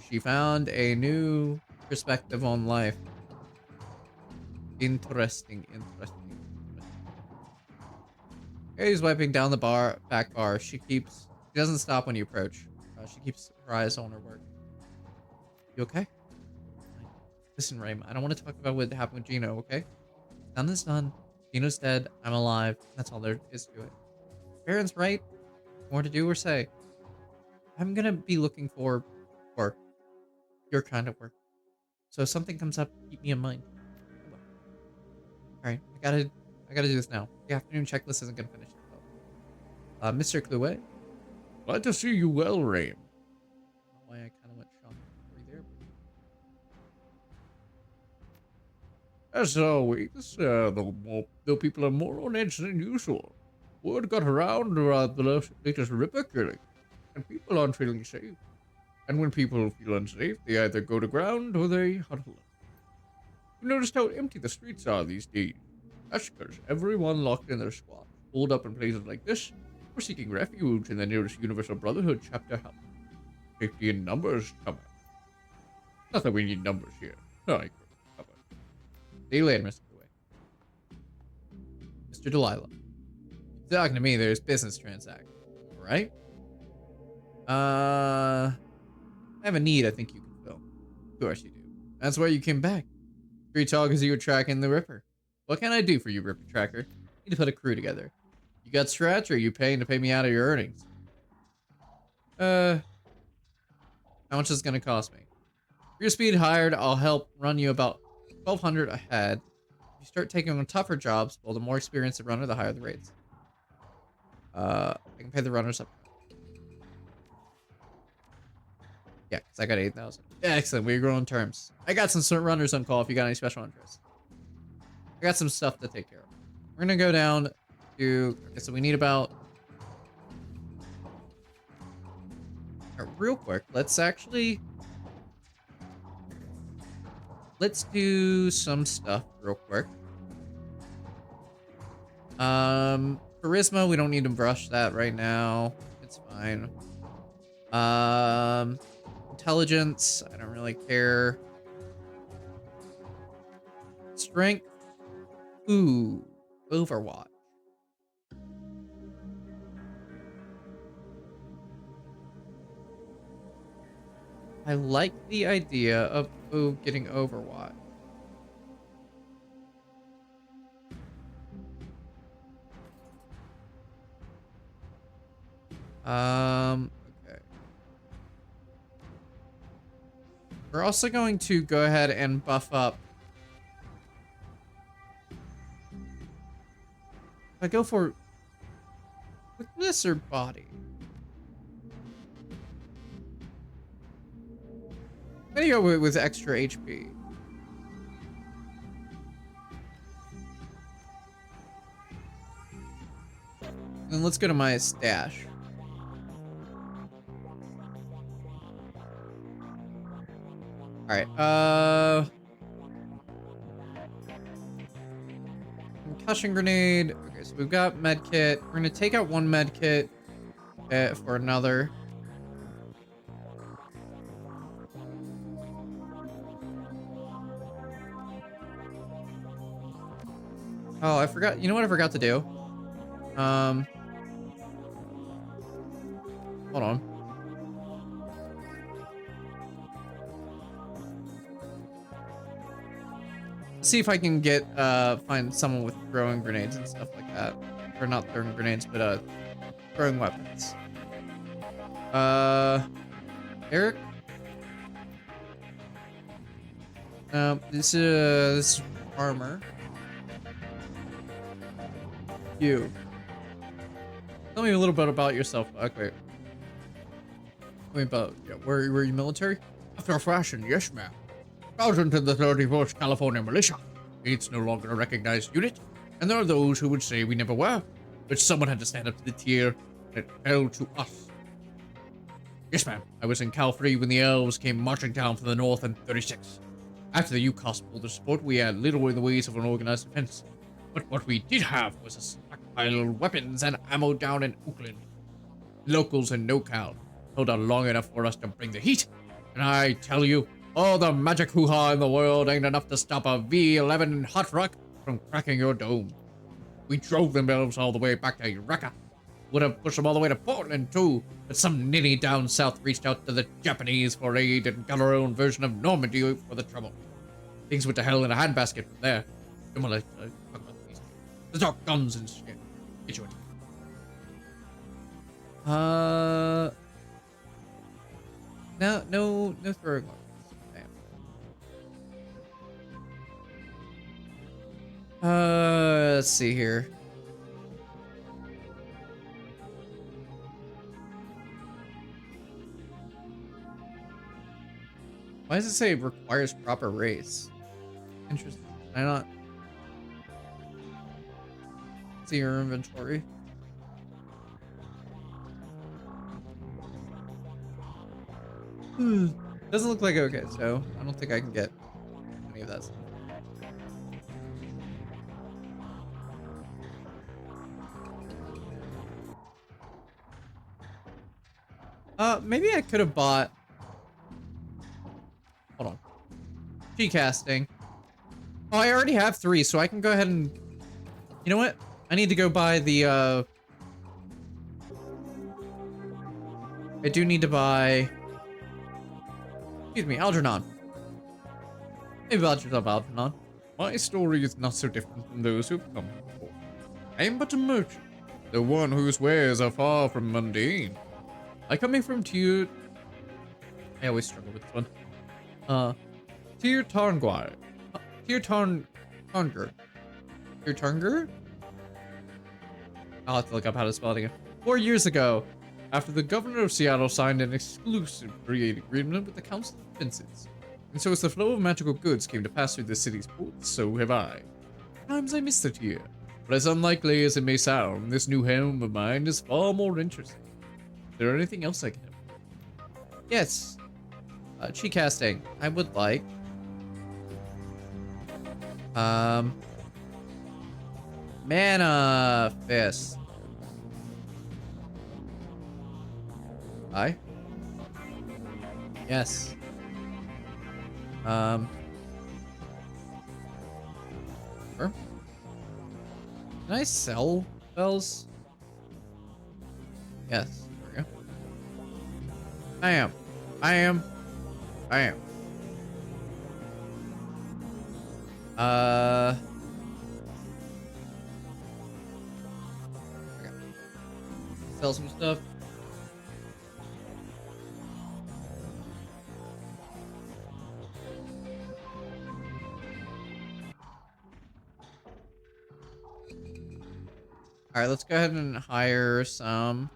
She found a new perspective on life. Interesting, interesting. He's wiping down the back bar. She doesn't stop when you approach. She keeps her eyes on her work. You okay? Fine. Listen, Raym, I don't want to talk about what happened with Gino, okay? Done is done. Gino's dead. I'm alive. That's all there is to it. Baron's right. More to do or say. I'm gonna be looking for work. Your kind of work. So if something comes up, keep me in mind. I will. Alright, I gotta do this now. The afternoon checklist isn't gonna finish itself. Mr. Clouet? Glad to see you well, Rain. Why I kind of went shocked. Were you there? As always, the people are more on edge than usual. Word got around about the latest Ripper killing, and people aren't feeling safe. And when people feel unsafe, they either go to ground or they huddle up. You noticed how empty the streets are these days? That's because everyone locked in their squads, holed up in places like this, or seeking refuge in the nearest Universal Brotherhood chapter house. Safety in numbers, come on. Not that we need numbers here. I cover. See you later, Mr. Clouet. Mr. Delilah. If you're talking to me, there's business transaction, right? I have a need I think you can fill. Of course you do. That's why you came back. Free talk as you were tracking the Ripper. What can I do for you, Ripper Tracker? Need to put a crew together. You got stretch, or are you paying to pay me out of your earnings? How much is it gonna cost me? For your speed hired, I'll help run you about 1,200 ahead. If you start taking on tougher jobs, well, the more experienced the runner, the higher the rates. I can pay the runners up. Yeah, because I got 8,000. Yeah, excellent. We're growing terms. I got some runners on call if you got any special interest. I got some stuff to take care of. We're gonna go down to. Okay, so we need about. Real quick, let's do some stuff real quick. Charisma, we don't need to brush that right now. It's fine. Intelligence, I don't really care. Strength. Ooh, Overwatch. I like the idea of getting Overwatch. Okay. We're also going to go ahead and buff up. If I go for quickness or body? I'm gonna go with extra HP. And let's go to my stash. Alright, concussion grenade. Okay, so we've got med kit. We're gonna take out one med kit for another. Oh, I forgot. You know what I forgot to do? Hold on. See if I can get find someone with throwing grenades and stuff like that. Or not throwing grenades, but throwing weapons. Eric? This is armor. You. Tell me a little bit about yourself. Okay. Tell me about, yeah, were you military? After a fashion, yes, ma'am. Sergeant in the 34th California Militia. It's no longer a recognized unit, and there are those who would say we never were, but someone had to stand up to the tier, and it fell to us. Yes, ma'am. I was in Cal 3 when the elves came marching down from the north in 36. After the UCAS pulled their support, we had little in the ways of an organized defense. But what we did have was a stockpile of weapons and ammo down in Oakland. Locals in NoCal held out long enough for us to bring the heat, and I tell you, all the magic hoo-ha in the world ain't enough to stop a V11 hot rock from cracking your dome. We drove them elves all the way back to Eureka. Would have pushed them all the way to Portland, too, but some ninny down south reached out to the Japanese for aid and got our own version of Normandy for the trouble. Things went to hell in a handbasket from there. Don't want to talk about these. The dark guns and shit. Get you No throwing weapons. Let's see here. Why does it say it requires proper race? Interesting. Can I not see your inventory? Doesn't look like okay, so I don't think I can get any of that stuff. Maybe I could have bought. Hold on. G-casting. Oh, I already have 3, so I can go ahead and. You know what? I need to go buy the. I do need to buy. Excuse me, Algernon. Maybe about yourself, Algernon. My story is not so different from those who've come before. I am but a merchant, the one whose wares are far from mundane. I coming from Tier... I always struggle with this one. Tier Tarnguai. Tier Tarnger. Tier Tarnger? I'll have to look up how to spell it again. 4 years ago, After the governor of Seattle signed an exclusive trade agreement with the Council of Princes. And so as the flow of magical goods came to pass through the city's ports, so have I. At times I miss it here, but as unlikely as it may sound, this new home of mine is far more interesting. Is there anything else I can help with? yes. Chi casting. I would like. Mana Fist. Hi. Yes. Sure. Can I sell spells? Yes. There we go. I am. Okay. Sell some stuff. All right, let's go ahead and hire some.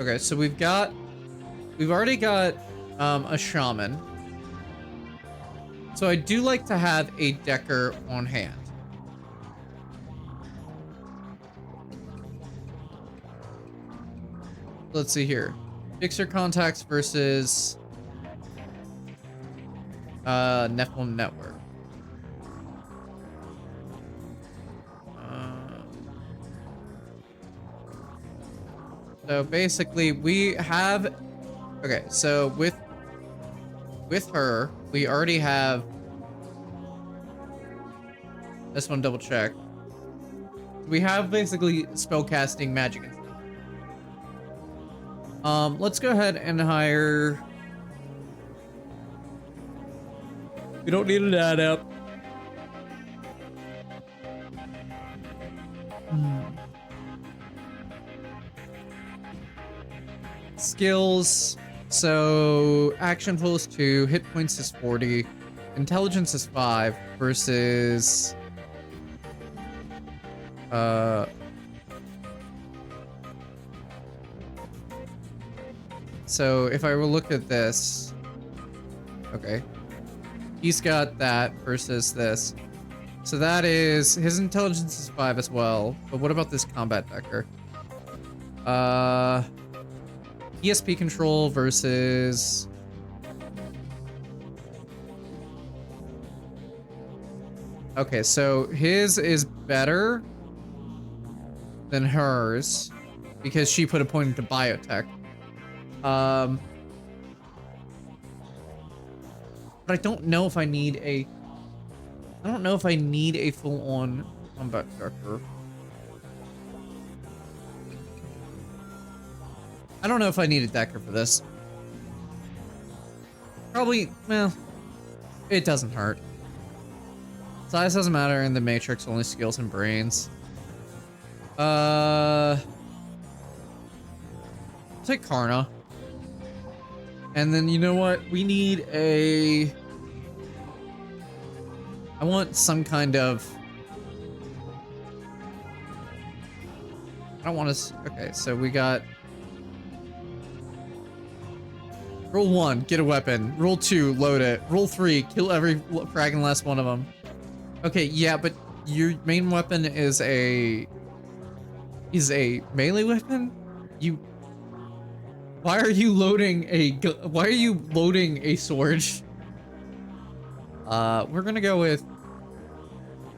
Okay, so we've already got a shaman. So I do like to have a decker on hand. Let's see here. Fixer contacts versus Nephilim network. So basically we have, okay, so with her, we already have this one. Double check. We have basically spellcasting magic and stuff. Let's go ahead and hire. We don't need an adept. Skills. So action pool is 2, hit points is 40, intelligence is 5 versus so if I were to look at this, okay, he's got that versus this. So that is, his intelligence is 5 as well. But what about this combat decker? ESP control versus... Okay, so his is better than hers because she put a point into biotech. But I don't know if I need a... I don't know if I need a full-on combat decker. I don't know if I need a decker for this. Probably, well, it doesn't hurt. Size doesn't matter in the Matrix, only skills and brains. Take Karna. And then, you know what? We need a... I want some kind of... I don't want to... Okay, so we got... Roll 1, get a weapon. Roll 2, load it. Roll 3, kill every fragging last one of them. Okay, yeah, but your main weapon is a melee weapon? Why are you loading a sword? We're gonna go with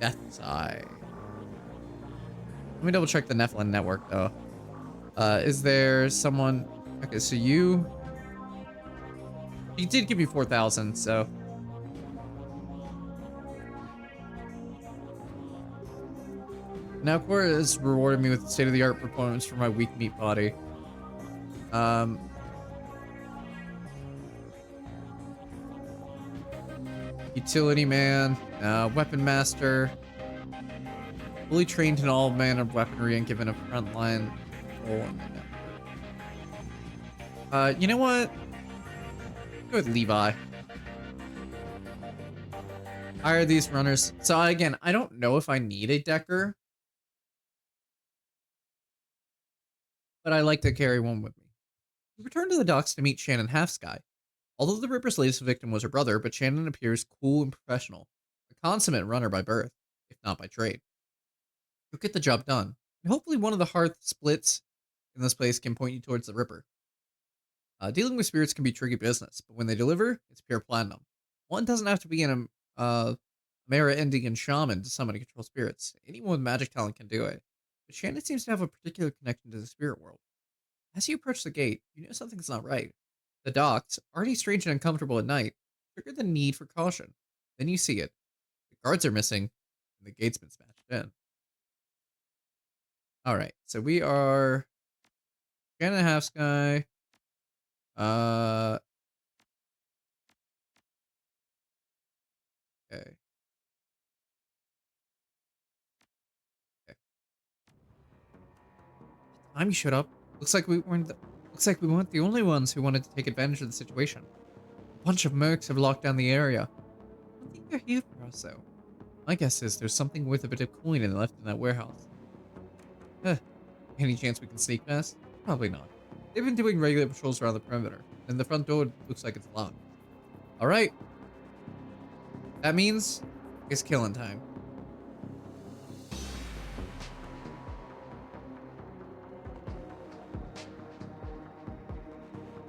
Death's Eye. Let me double check the Nephilim network though. Is there someone? Okay, so you did give me 4,000, so. Now Cora has rewarded me with state-of-the-art performance for my weak meat body. Utility man, weapon master, fully trained in all manner of weaponry and given a frontline role in the network. You know what? Go with Levi. Hire these runners. So again, I don't know if I need a decker, but I like to carry one with me. We return to the docks to meet Shannon Half-Sky. Although the Ripper's latest victim was her brother, but Shannon appears cool and professional. A consummate runner by birth, if not by trade. You'll get the job done, and hopefully one of the hearth splits in this place can point you towards the Ripper. Dealing with spirits can be tricky business, but when they deliver, it's pure platinum. One doesn't have to be an Amerindian shaman to summon and control spirits. Anyone with magic talent can do it. But Shannon seems to have a particular connection to the spirit world. As you approach the gate, you know something's not right. The docks, already strange and uncomfortable at night, trigger the need for caution. Then you see it. The guards are missing, and the gate's been smashed in. Alright, so we are Shannon Half-Sky. Okay. Okay. Time you showed up. Looks like we weren't the only ones who wanted to take advantage of the situation. A bunch of mercs have locked down the area. I don't think they're here for us though. My guess is there's something worth a bit of coin left in that warehouse. Huh. Any chance we can sneak past? Probably not. They've been doing regular patrols around the perimeter, and the front door looks like it's locked. Alright. That means it's killing time.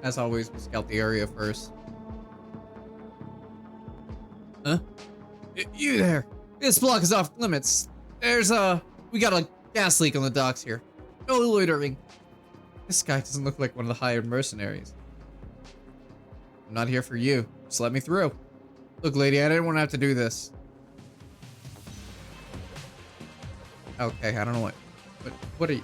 As always, we scout the area first. Huh? You there! This block is off limits. We got a gas leak on the docks here. No loitering. This guy doesn't look like one of the hired mercenaries. I'm not here for you. Just let me through. Look, lady, I didn't want to have to do this. Okay, I don't know what are you?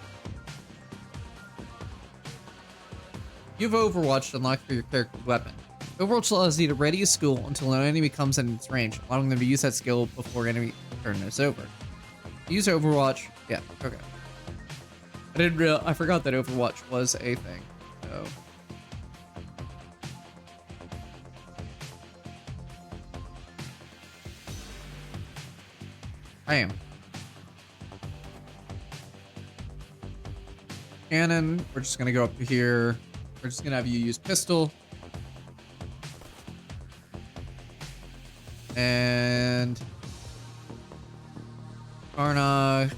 You have Overwatch unlocked for your character's weapon. Overwatch allows you to ready a skill until an enemy comes in its range, allowing them to use that skill before enemy turn is over. Use Overwatch. Yeah, okay. I forgot that Overwatch was a thing. So. I am. Shannon, we're just gonna go up to here. We're just gonna have you use pistol. And Arna.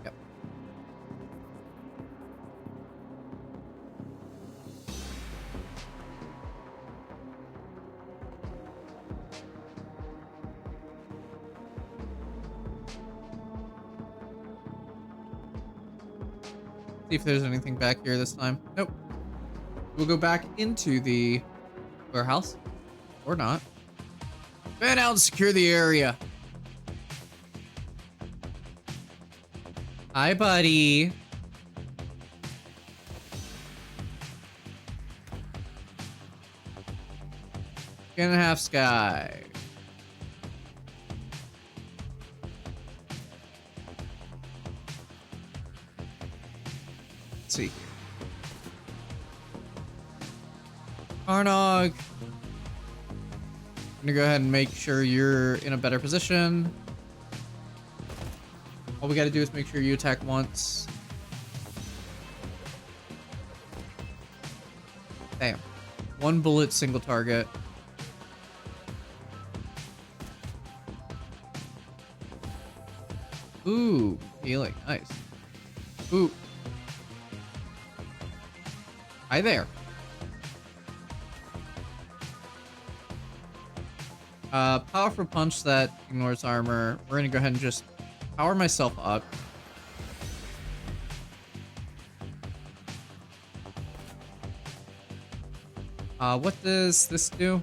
Yep. See if there's anything back here this time. Nope. We'll go back into the warehouse. Or not. Man out and secure the area. Hi, buddy. Shannon Half-Sky. Let's see here. Arnog. I'm gonna go ahead and make sure you're in a better position. All we gotta do is make sure you attack once. Damn. One bullet, single target. Ooh, healing. Nice. Ooh. Hi there. Powerful punch that ignores armor. We're gonna go ahead and just power myself up. What does this do?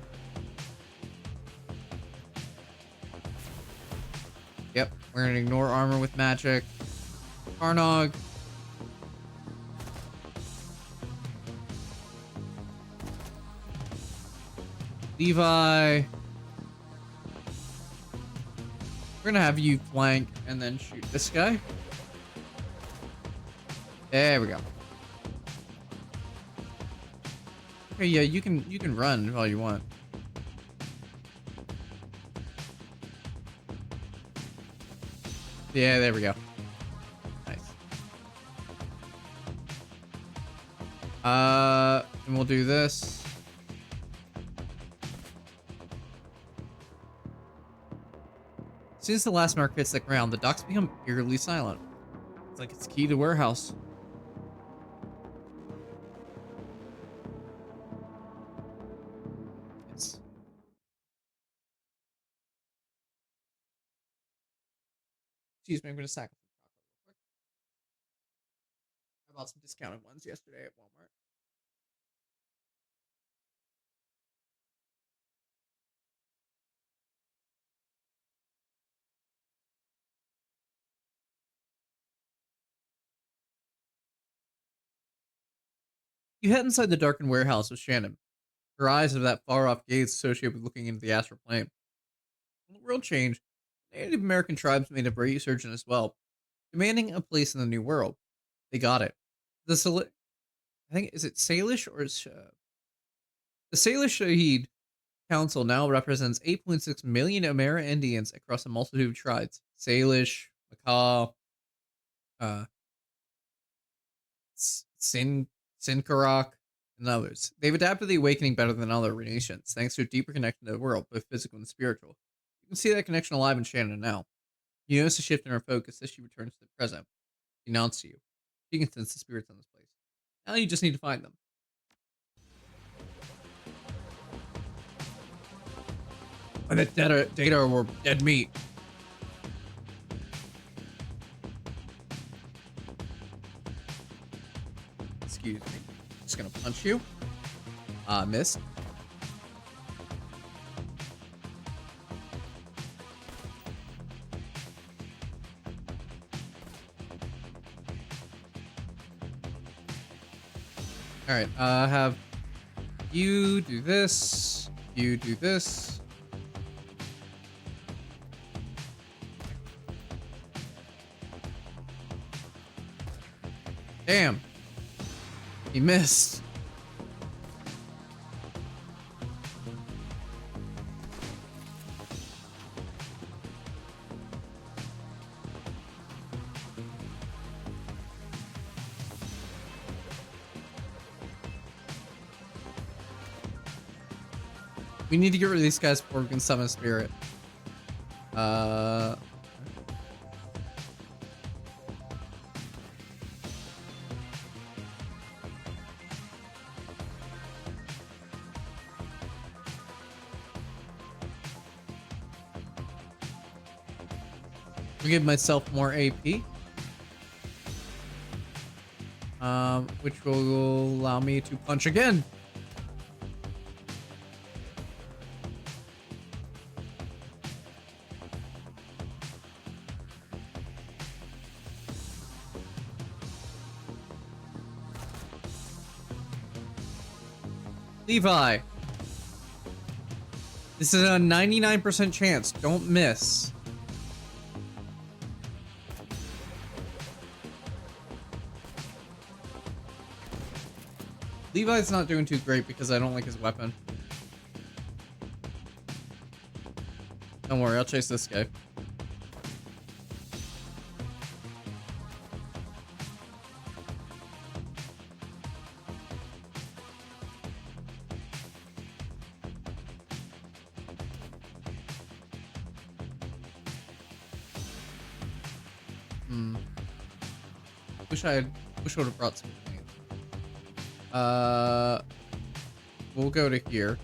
Yep, we're gonna ignore armor with magic. Karnog. Levi. We're gonna have you flank and then shoot this guy. There we go. Okay, yeah, you can run all you want. Yeah, there we go. Nice. And we'll do this. As soon as the last mark hits the ground, the docks become eerily silent. It's like it's key to warehouse. Yes. Excuse me, I'm gonna sack some chocolate real quick. I bought some discounted ones yesterday at Walmart. You head inside the darkened warehouse with Shannon. Her eyes have that far-off gaze associated with looking into the astral plane. When the world changed, Native American tribes made a resurgence as well, demanding a place in the new world. They got it. I think, is it Salish or the Salish Shahid Council now represents 8.6 million Amera Indians across a multitude of tribes: Salish, Makah, uh, Sin Sinkarak, and others. They've adapted to the awakening better than other nations, thanks to a deeper connection to the world, both physical and spiritual. You can see that connection alive in Shannon now. You notice a shift in her focus as she returns to the present. She nods to you. She can sense the spirits on this place. Now you just need to find them. And the data were dead meat. Excuse me. Just gonna punch you. Missed. Alright, have you do this. You do this. Damn. He missed. We need to get rid of these guys before we can summon a spirit. Give myself more AP. Which will allow me to punch again. Levi. This is a 99% chance. Don't miss. Levi's not doing too great because I don't like his weapon. Don't worry, I'll chase this guy. Wish I would have brought some things. We'll go to here.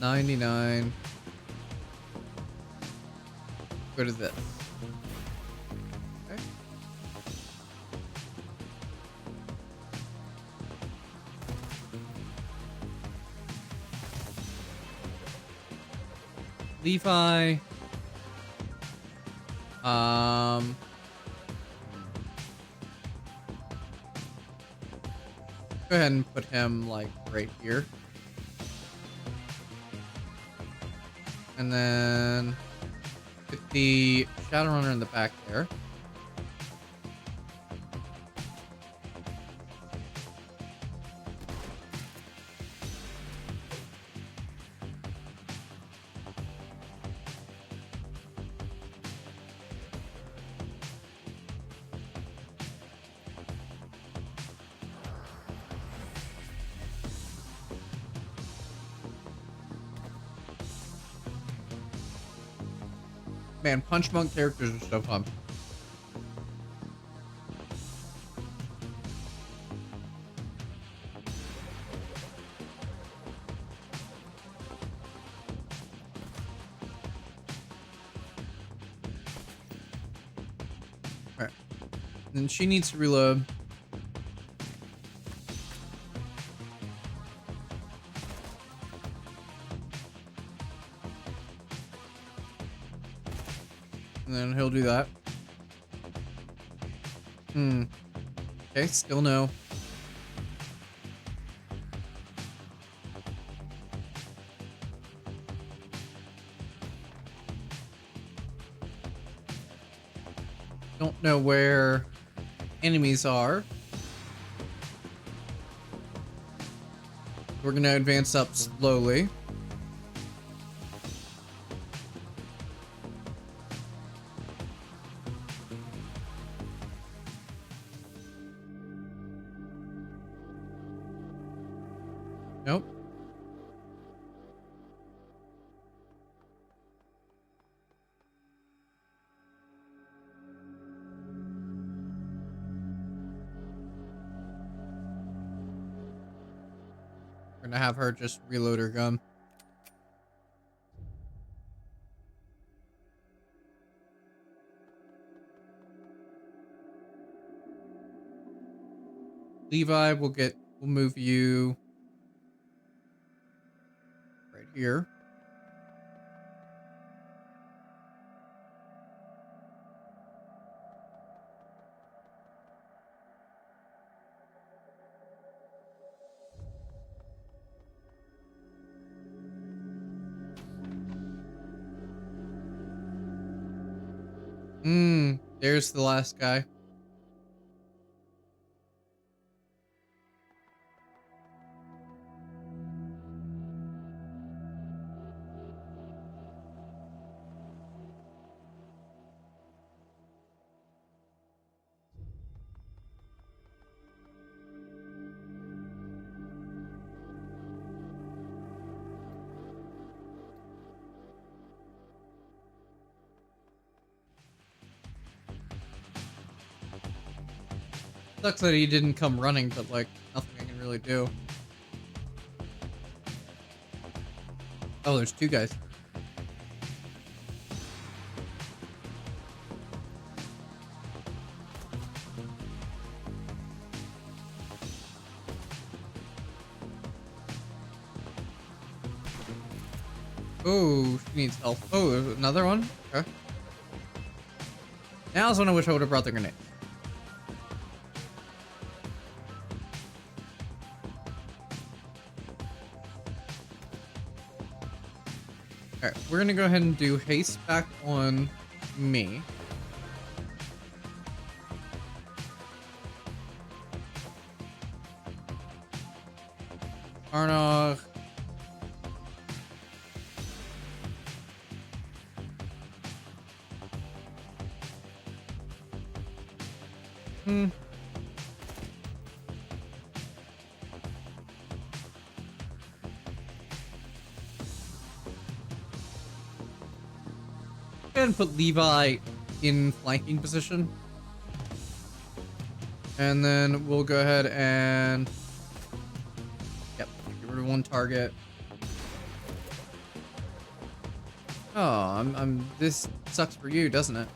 99. Go to this. Okay. Levi. Go ahead and put him like right here. And then put the Shadowrunner in the back there. Man, Punch Monk characters are so fun. Alright. Then she needs to reload. And then he'll do that. Okay, still no. Don't know where enemies are. We're gonna advance up slowly. Nope. We're gonna have her just reload her gun. Levi, we'll move you right here. There's the last guy. Sucks that he didn't come running, but like nothing I can really do. Oh, there's two guys. Oh, she needs help. Oh, there's another one? Okay. Now's when I wish I would have brought the grenade. Alright, we're gonna go ahead and do haste back on me. Arnog. And put Levi in flanking position. And then we'll go ahead and get rid of one target. Oh, I'm this sucks for you, doesn't it?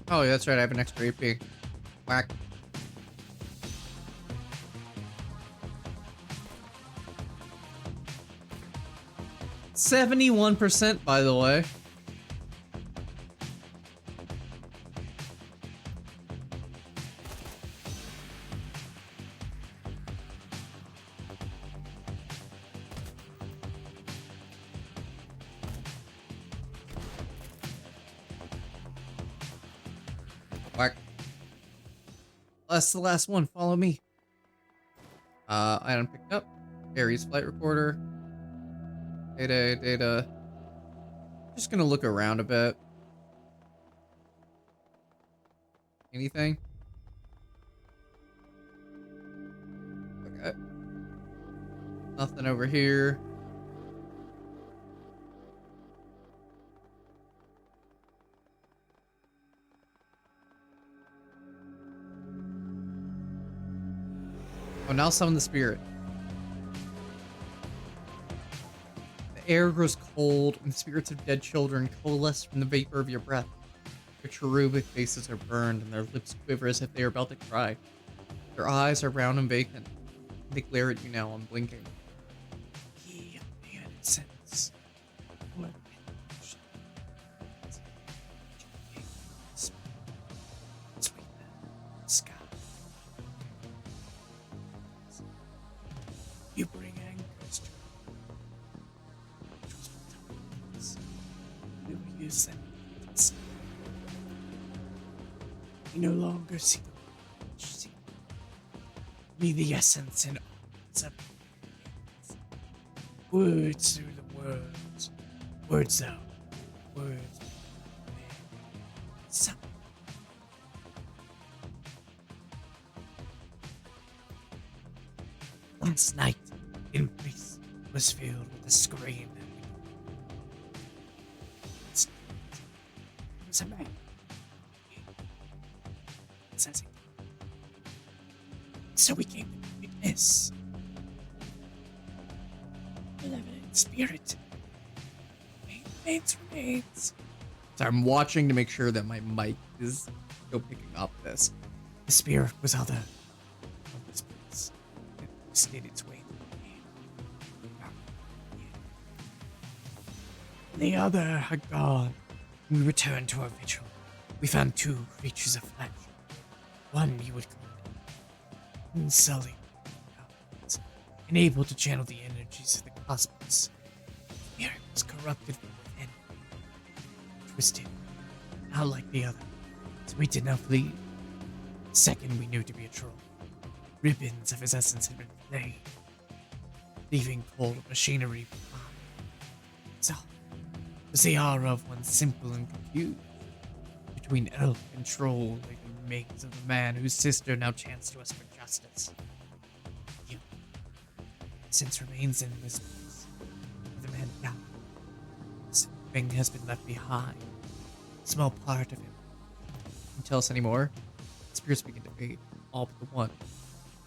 Oh, yeah, that's right, I have an extra AP. Whack. %, by the way. Whack. That's the last one. Follow me. Item picked up. Aries flight recorder. Data. Just gonna look around a bit. Anything? Okay. Nothing over here. Oh, now summon the spirit. The air grows cold, and the spirits of dead children coalesce from the vapor of your breath. Their cherubic faces are burned, and their lips quiver as if they are about to cry. Their eyes are round and vacant. They glare at you now, unblinking. Ye of the innocence. Sweet sky. You bring anchors to we will use them. We no longer see the me the essence and arms of words through the words. Words out. Words. So, last night, Embrace was filled with a scream that it was a man. Says it. So we came to witness. Malevolent spirit. Remains. So I'm watching to make sure that my mic is still picking up this. The spirit was other of this place. It twisted its way through the other had gone. We returned to our vigil. We found two creatures of flesh. One you would call unsullied, and able to channel the energies of the cosmos. The spirit was corrupted from within, twisted, not like the other, so we did not flee. The second we knew to be a troll. Ribbons of his essence had been flayed, leaving cold machinery behind. So, was the aura of one simple and confused, between elf and troll, like the remains of the man whose sister now chanced to us for justice. You, since remains in this place, the man died. Something has been left behind. A small part of him. Can you tell us any more? Spirits begin to fade, all but the one.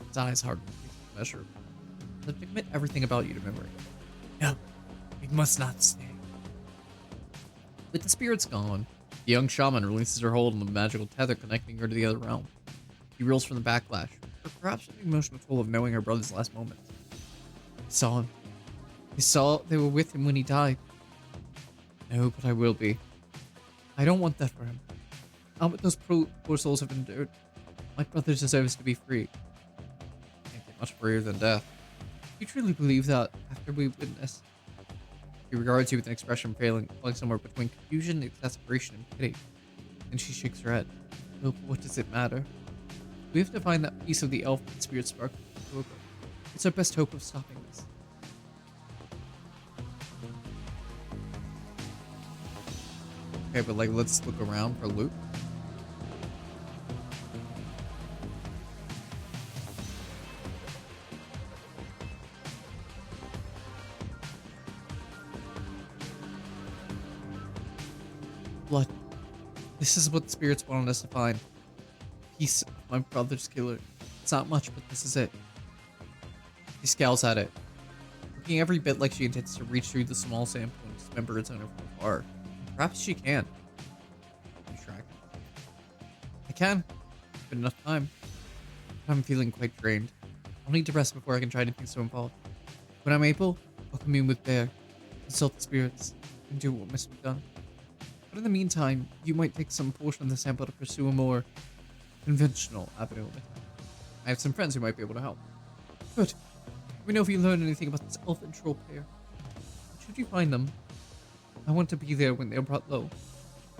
His eyes harden to measure. Let him commit everything about you to memory. No, we must not stay. With the spirits gone, the young shaman releases her hold on the magical tether connecting her to the other realm. He reels from the backlash, or perhaps from the emotional toll of knowing her brother's last moments. I saw him. They were with him when he died. No, but I will be. I don't want that for him. Not what those poor souls have endured. My brother deserves to be free. Can't get much freer than death. You truly believe that after we witnessed? She regards you with an expression falling somewhere between confusion, exasperation, and pity. And she shakes her head. Oh, but what does it matter? We have to find that piece of the elf that spirit spark. It's our best hope of stopping this. Okay, but like, let's look around for loot. Blood. This is what the spirits wanted us to find. Piece of my brother's killer. It's not much, but this is it. She scowls at it, looking every bit like she intends to reach through the small sample and dismember its owner from afar. Perhaps she can. I can. But enough time. I'm feeling quite drained. I'll need to rest before I can try anything so involved. When I'm able, I'll commune with Bear, consult the spirits, and do what must be done. But in the meantime, you might take some portion of the sample to pursue a more conventional avenue of attack. I have some friends who might be able to help. Good. Let me know if you learn anything about this elf and troll pair. Should you find them, I want to be there when they are brought low.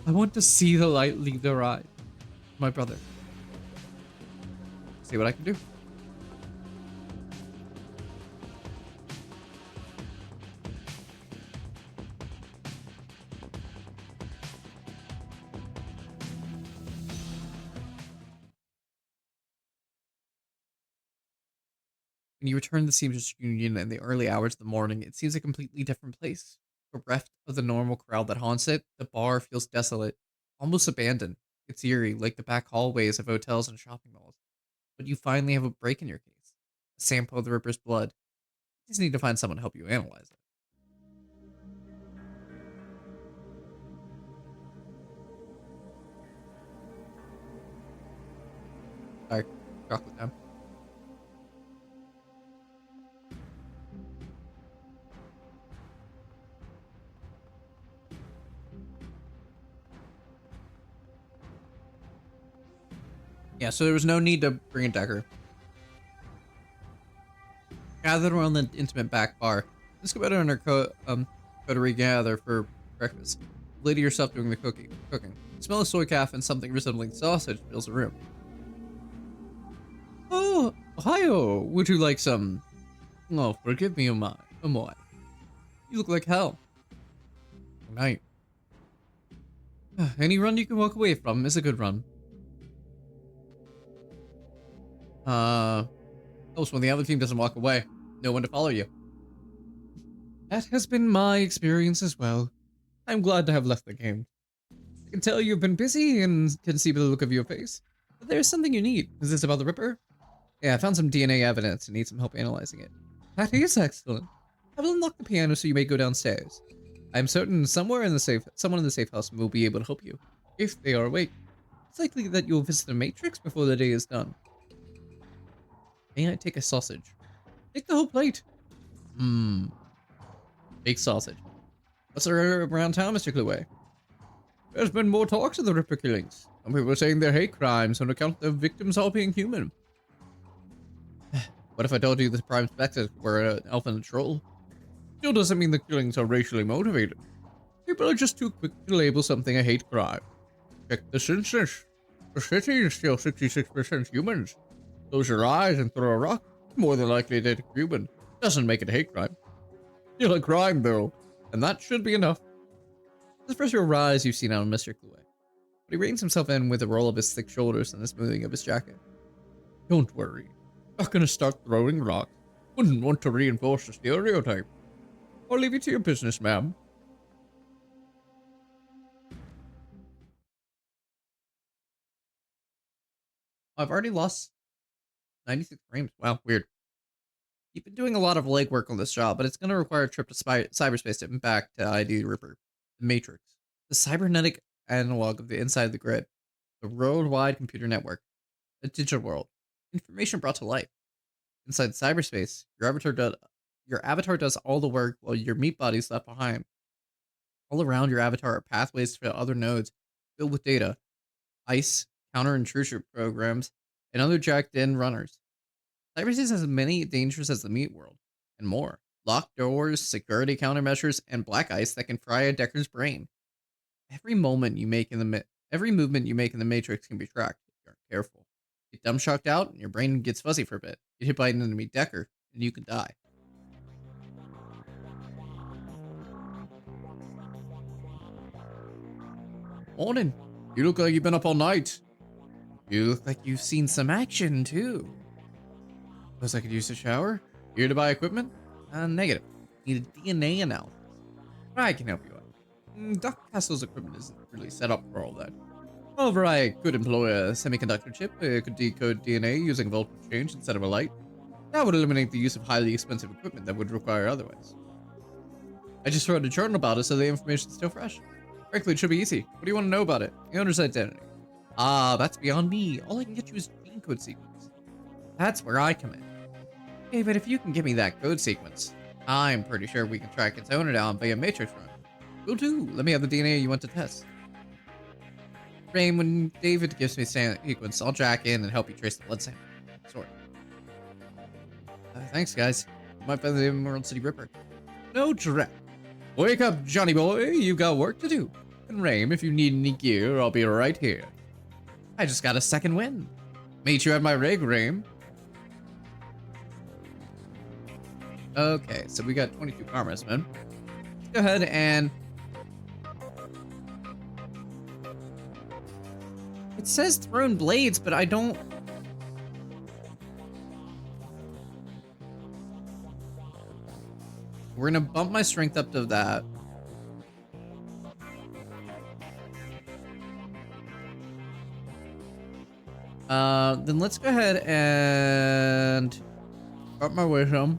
I want to see the light leave their eye. My brother. See what I can do. When you return to the Seamstress Union in the early hours of the morning, it seems a completely different place. Bereft of the normal crowd that haunts it, the bar feels desolate, almost abandoned. It's eerie, like the back hallways of hotels and shopping malls. But you finally have a break in your case. A sample of the Ripper's blood. You just need to find someone to help you analyze it. Sorry, chocolate time. Yeah, so there was no need to bring a dagger. Gathered around the intimate back bar. Let's go better on our coterie gather for breakfast. The lady herself doing the cooking. The smell of soy calf and something resembling sausage fills the room. Oh, a Ohio, would you like some? Oh, forgive me, Amoy. You look like hell. Good night. Any run you can walk away from is a good run. Helps when the other team doesn't walk away. No one to follow you. That has been my experience as well. I'm glad to have left the game. I can tell you've been busy and can see by the look of your face. But there's something you need. Is this about the Ripper? Yeah, I found some DNA evidence and need some help analyzing it. That is excellent. I will unlock the piano so you may go downstairs. I'm certain someone in the safe house will be able to help you, if they are awake. It's likely that you'll visit the Matrix before the day is done. May I take a sausage? Take the whole plate. Baked sausage. What's around town, Mr. Cluey? There's been more talks of the Ripper killings. Some people are saying they're hate crimes on account of the victims all being human. What if I told you the prime suspects were an elf and a troll? Still doesn't mean the killings are racially motivated. People are just too quick to label something a hate crime. Check the census. The city is still 66% humans. Close your eyes and throw a rock. More than likely they're human. Doesn't make it a hate crime. Still a crime though, and that should be enough. This first real rise you've seen out of Mr. Cluey. But he reins himself in with a roll of his thick shoulders and the smoothing of his jacket. Don't worry. Not gonna start throwing rocks. Wouldn't want to reinforce the stereotype. I'll leave you to your business, ma'am. I've already lost 96 frames. Wow, weird. You've been doing a lot of legwork on this job, but it's going to require a trip to cyberspace to back to ID Ripper, the Matrix, the cybernetic analog of the inside of the grid, the worldwide computer network, a digital world, information brought to life. Inside cyberspace, your avatar does all the work while your meat body's left behind. All around your avatar are pathways to other nodes filled with data, ICE, counter-intrusion programs, and other jacked-in runners. Cyberspace has as many dangers as the meat world, and more. Locked doors, security countermeasures, and black ice that can fry a Decker's brain. Every movement you make in the Matrix can be tracked if you aren't careful. Get dumb shocked out, and your brain gets fuzzy for a bit. Get hit by an enemy Decker, and you can die. Morning. You look like you've been up all night. You look like you've seen some action, too. Suppose I could use a shower? Here to buy equipment? Negative. Need a DNA analysis. I can help you out. Dr. Castle's equipment isn't really set up for all that. However, I could employ a semiconductor chip. It could decode DNA using voltage change instead of a light. That would eliminate the use of highly expensive equipment that would require otherwise. I just wrote a journal about it so the information's still fresh. Frankly, it should be easy. What do you want to know about it? The owner's identity. Ah, that's beyond me. All I can get you is gene code sequence. That's where I come in. Okay, but if you can give me that code sequence, I'm pretty sure we can track its owner down via Matrix run. Will do. Let me have the DNA you want to test. Rain, when David gives me sequence, I'll jack in and help you trace the blood sample. Sort. Thanks, guys. You might find the Emerald City Ripper. No dread. Wake up, Johnny boy. You've got work to do. And Rain, if you need any gear, I'll be right here. I just got a second win. Meet you at my rig, Rain. Okay, so we got 22 karmas, man. Let's go ahead and... It says thrown blades, but I don't... We're gonna bump my strength up to that. Then let's go ahead and... up my wisdom.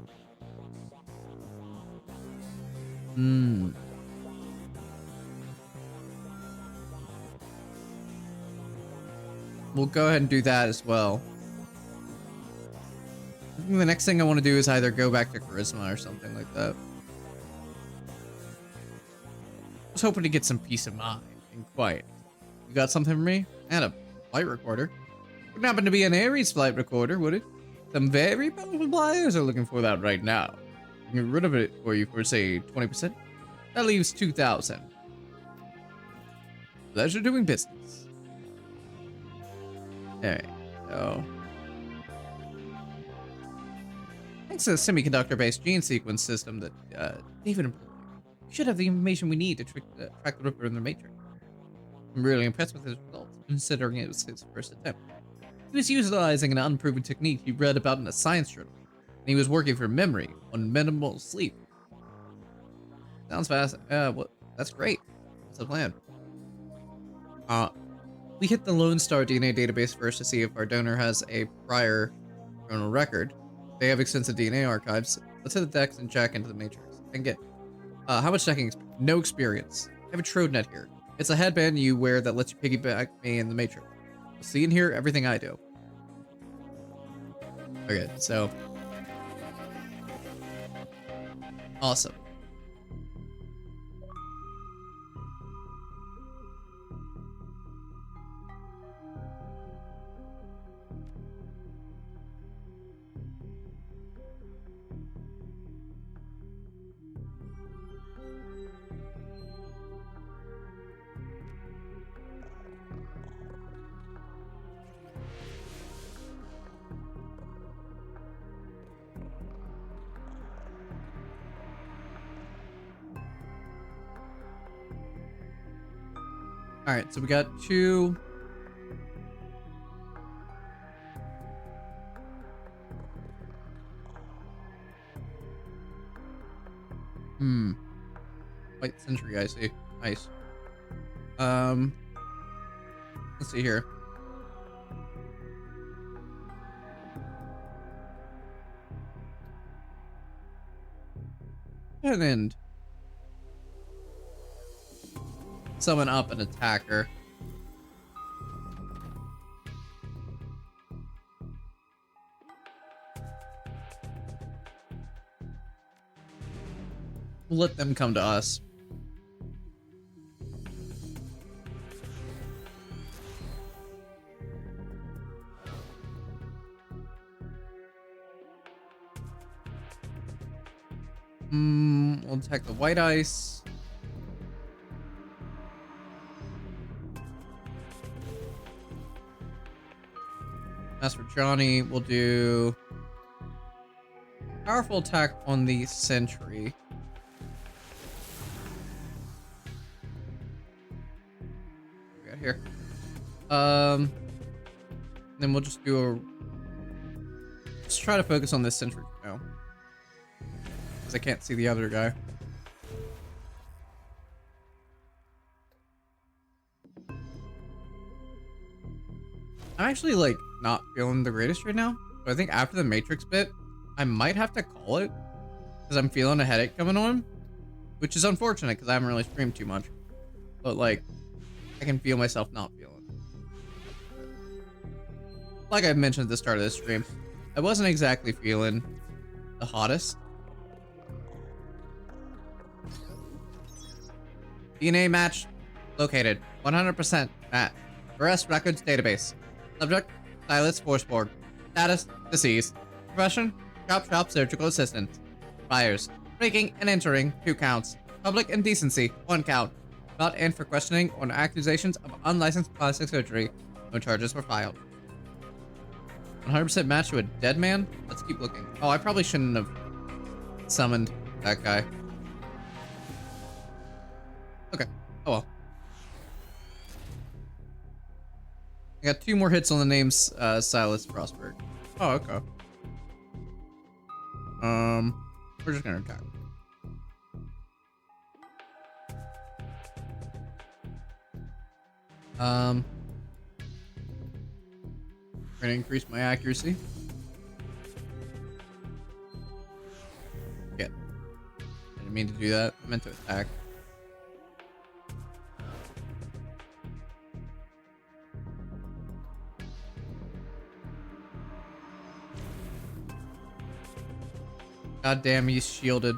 We'll go ahead and do that as well. I think the next thing I want to do is either go back to charisma or something like that. I was hoping to get some peace of mind and quiet. You got something for me? And a flight recorder. Wouldn't happen to be an Ares flight recorder, would it? Some very powerful flyers are looking for that right now. I can get rid of it for you for, say, 20%. That leaves 2,000. Pleasure doing business. Alright, so... Thanks to the semiconductor-based gene sequence system that David employed, we should have the information we need to track the Ripper in the Matrix. I'm really impressed with his results, considering it was his first attempt. He was utilizing an unproven technique he read about in a science journal, and he was working for memory on minimal sleep. Sounds fast. Well, that's great. What's the plan? We hit the Lone Star DNA database first to see if our donor has a prior criminal record. They have extensive DNA archives. Let's hit the decks and check into the Matrix. And get, how much checking? No experience. I have a TrodeNet here. It's a headband you wear that lets you piggyback me in the Matrix. You'll see and hear everything I do. Okay, so. Awesome. All right, so we got two. White Century, I see. Nice. Let's see here. And then summon up an attacker. We'll let them come to us. We'll attack the white ice. As for Johnny, we'll do powerful attack on the sentry. What we got here? Then we'll just do a. Let's try to focus on this sentry for now, because I can't see the other guy. I'm actually like not feeling the greatest right now. But I think after the Matrix bit, I might have to call it because I'm feeling a headache coming on, which is unfortunate because I haven't really streamed too much. But like, I can feel myself not feeling. Like I mentioned at the start of this stream, I wasn't exactly feeling the hottest. DNA match located. 100% match. Arrest records database. Subject, Silas Forsborg. Status, deceased. Profession, shop surgical assistant. Buyers, breaking and entering, 2 counts. Public indecency, 1 count. Not in for questioning on accusations of unlicensed plastic surgery. No charges were filed. 100% match to a dead man? Let's keep looking. Oh, I probably shouldn't have summoned that guy. Okay. Oh well. I got 2 more hits on the names Silas Frostberg. Oh, okay. We're just gonna attack. We're gonna increase my accuracy. Yeah. I didn't mean to do that. I meant to attack. God damn, he's shielded.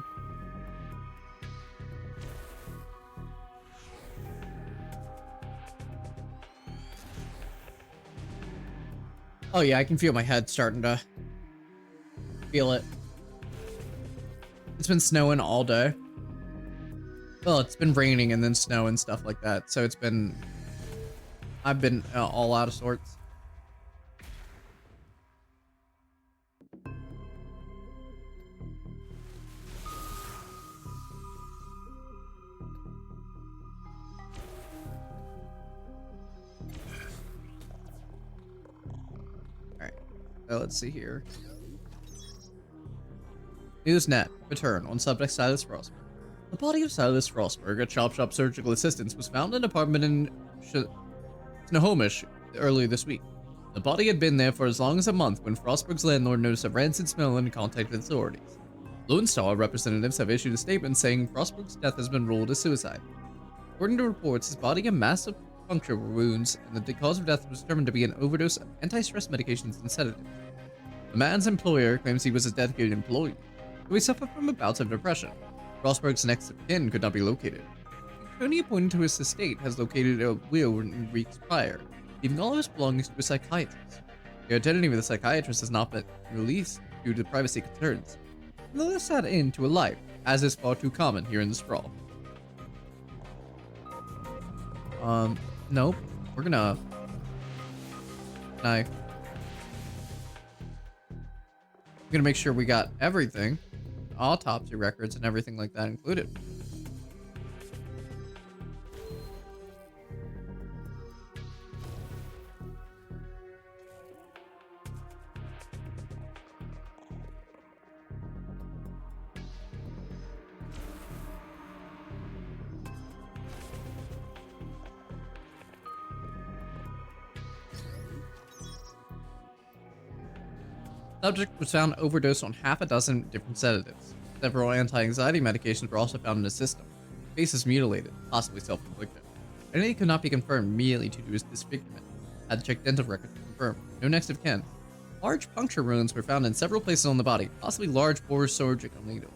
Oh yeah, I can feel my head starting to feel it. It's been snowing all day. Well, it's been raining and then snow and stuff like that. So it's been, I've been all out of sorts. Let's see here. Newsnet. Return on subject Silas Frostberg. The body of Silas Frostberg, a chop shop surgical assistant, was found in an apartment in Snohomish earlier this week. The body had been there for as long as a month when Frostberg's landlord noticed a rancid smell and contacted authorities. Lone Star representatives have issued a statement saying Frostberg's death has been ruled a suicide. According to reports, his body had massive puncture wounds, and the cause of death was determined to be an overdose of anti-stress medications and sedatives. The man's employer claims he was a dedicated employee, though he suffered from bouts of depression. Frostberg's next of kin could not be located. Tony, appointed to his estate, has located a will in weeks prior, leaving all of his belongings to a psychiatrist. The identity of the psychiatrist has not been released due to privacy concerns. Though this add into a life, as is far too common here in the sprawl. Nope. We're gonna... I'm gonna make sure we got everything. Autopsy records and everything like that included. Subject was found overdosed on half a dozen different sedatives. Several anti-anxiety medications were also found in his system. Face is mutilated, possibly self-inflicted. Identity could not be confirmed immediately due to his disfigurement. Had to check dental records to confirm. No next of kin. Large puncture wounds were found in several places on the body, possibly large bore surgical needles.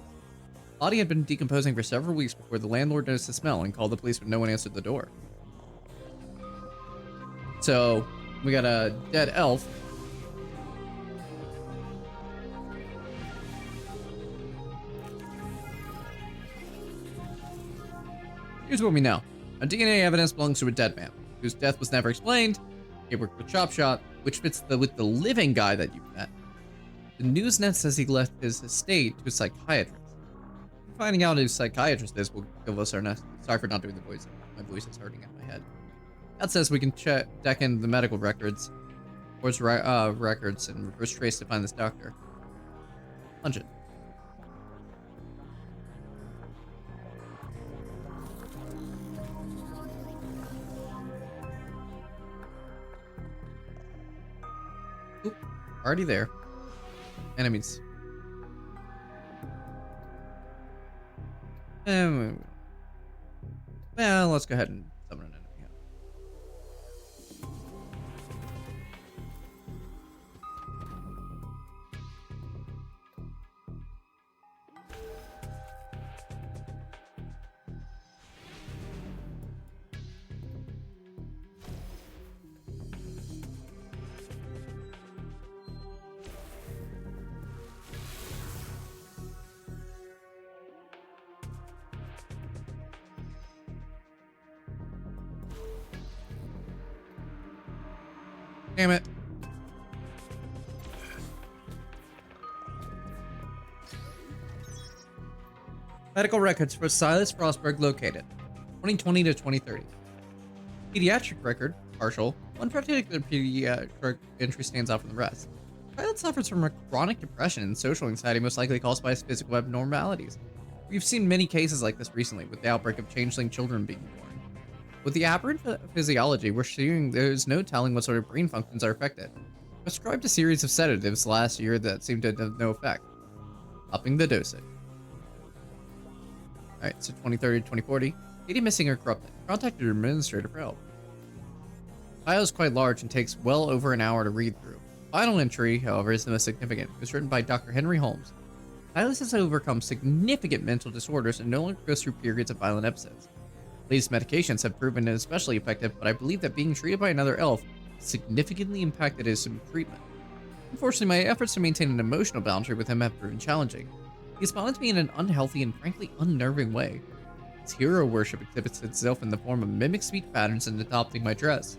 The body had been decomposing for several weeks before the landlord noticed the smell and called the police, but no one answered the door. So, we got a dead elf. Here's what we know. Our DNA evidence belongs to a dead man, whose death was never explained. He worked with Chop Shot, which fits with the living guy that you met. The Newsnet says he left his estate to a psychiatrist. Finding out who his psychiatrist is will give us our next... Sorry for not doing the voice. My voice is hurting in my head. That says we can deck in the medical records, records and reverse trace to find this doctor. Punch it. Oop, already there. Enemies. Well, let's go ahead and summon an enemy. Damn it. Medical records for Silas Frostberg located. 2020 to 2030. Pediatric record, partial. One particular pediatric entry stands out from the rest. Pilot suffers from a chronic depression and social anxiety, most likely caused by his physical abnormalities. We've seen many cases like this recently, with the outbreak of changeling children being born. With the aberrant physiology, we're seeing there's no telling what sort of brain functions are affected. Prescribed a series of sedatives last year that seemed to have no effect. Upping the dosage. Alright, so 2030 to 2040. Data missing or corrupted. Contacted your administrator for help. File is quite large and takes well over an hour to read through. Final entry, however, is the most significant. It was written by Dr. Henry Holmes. Silas has overcome significant mental disorders and no longer goes through periods of violent episodes. Latest medications have proven especially effective, but I believe that being treated by another elf significantly impacted his treatment. Unfortunately, my efforts to maintain an emotional boundary with him have proven challenging. He responded to me in an unhealthy and frankly unnerving way. His hero worship exhibits itself in the form of mimic speech patterns and adopting my dress.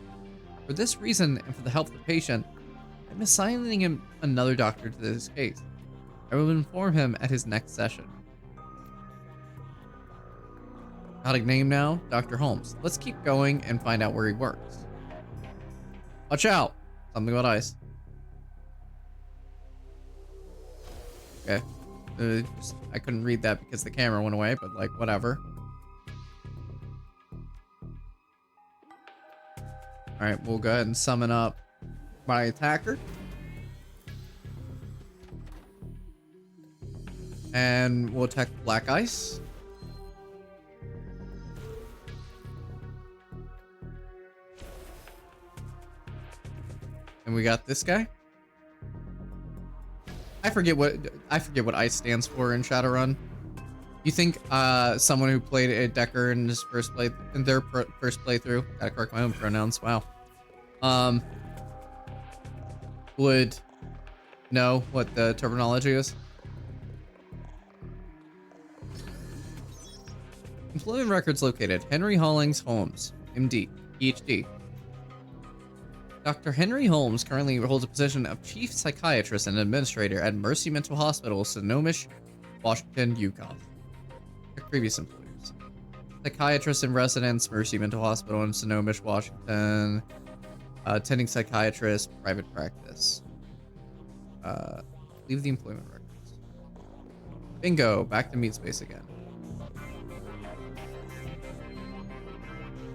For this reason, and for the health of the patient, I'm assigning him another doctor to this case. I will inform him at his next session. Got a name now? Dr. Holmes. Let's keep going and find out where he works. Watch out! Something about ice. Okay. I couldn't read that because the camera went away, but like, whatever. Alright, we'll go ahead and summon up my attacker. And we'll attack Black Ice. And we got this guy. I forget what ice stands for in Shadowrun. You think someone who played a Decker in his first first playthrough, gotta correct my own pronouns, wow, would know what the terminology is? Employment records located. Henry Hollings Holmes, MD, PhD. Dr. Henry Holmes currently holds a position of Chief Psychiatrist and Administrator at Mercy Mental Hospital, Snohomish, Washington, Yukon. Previous employers. Psychiatrist in residence, Mercy Mental Hospital in Snohomish, Washington. Attending psychiatrist, private practice. Leave the employment records. Bingo, back to meat space again.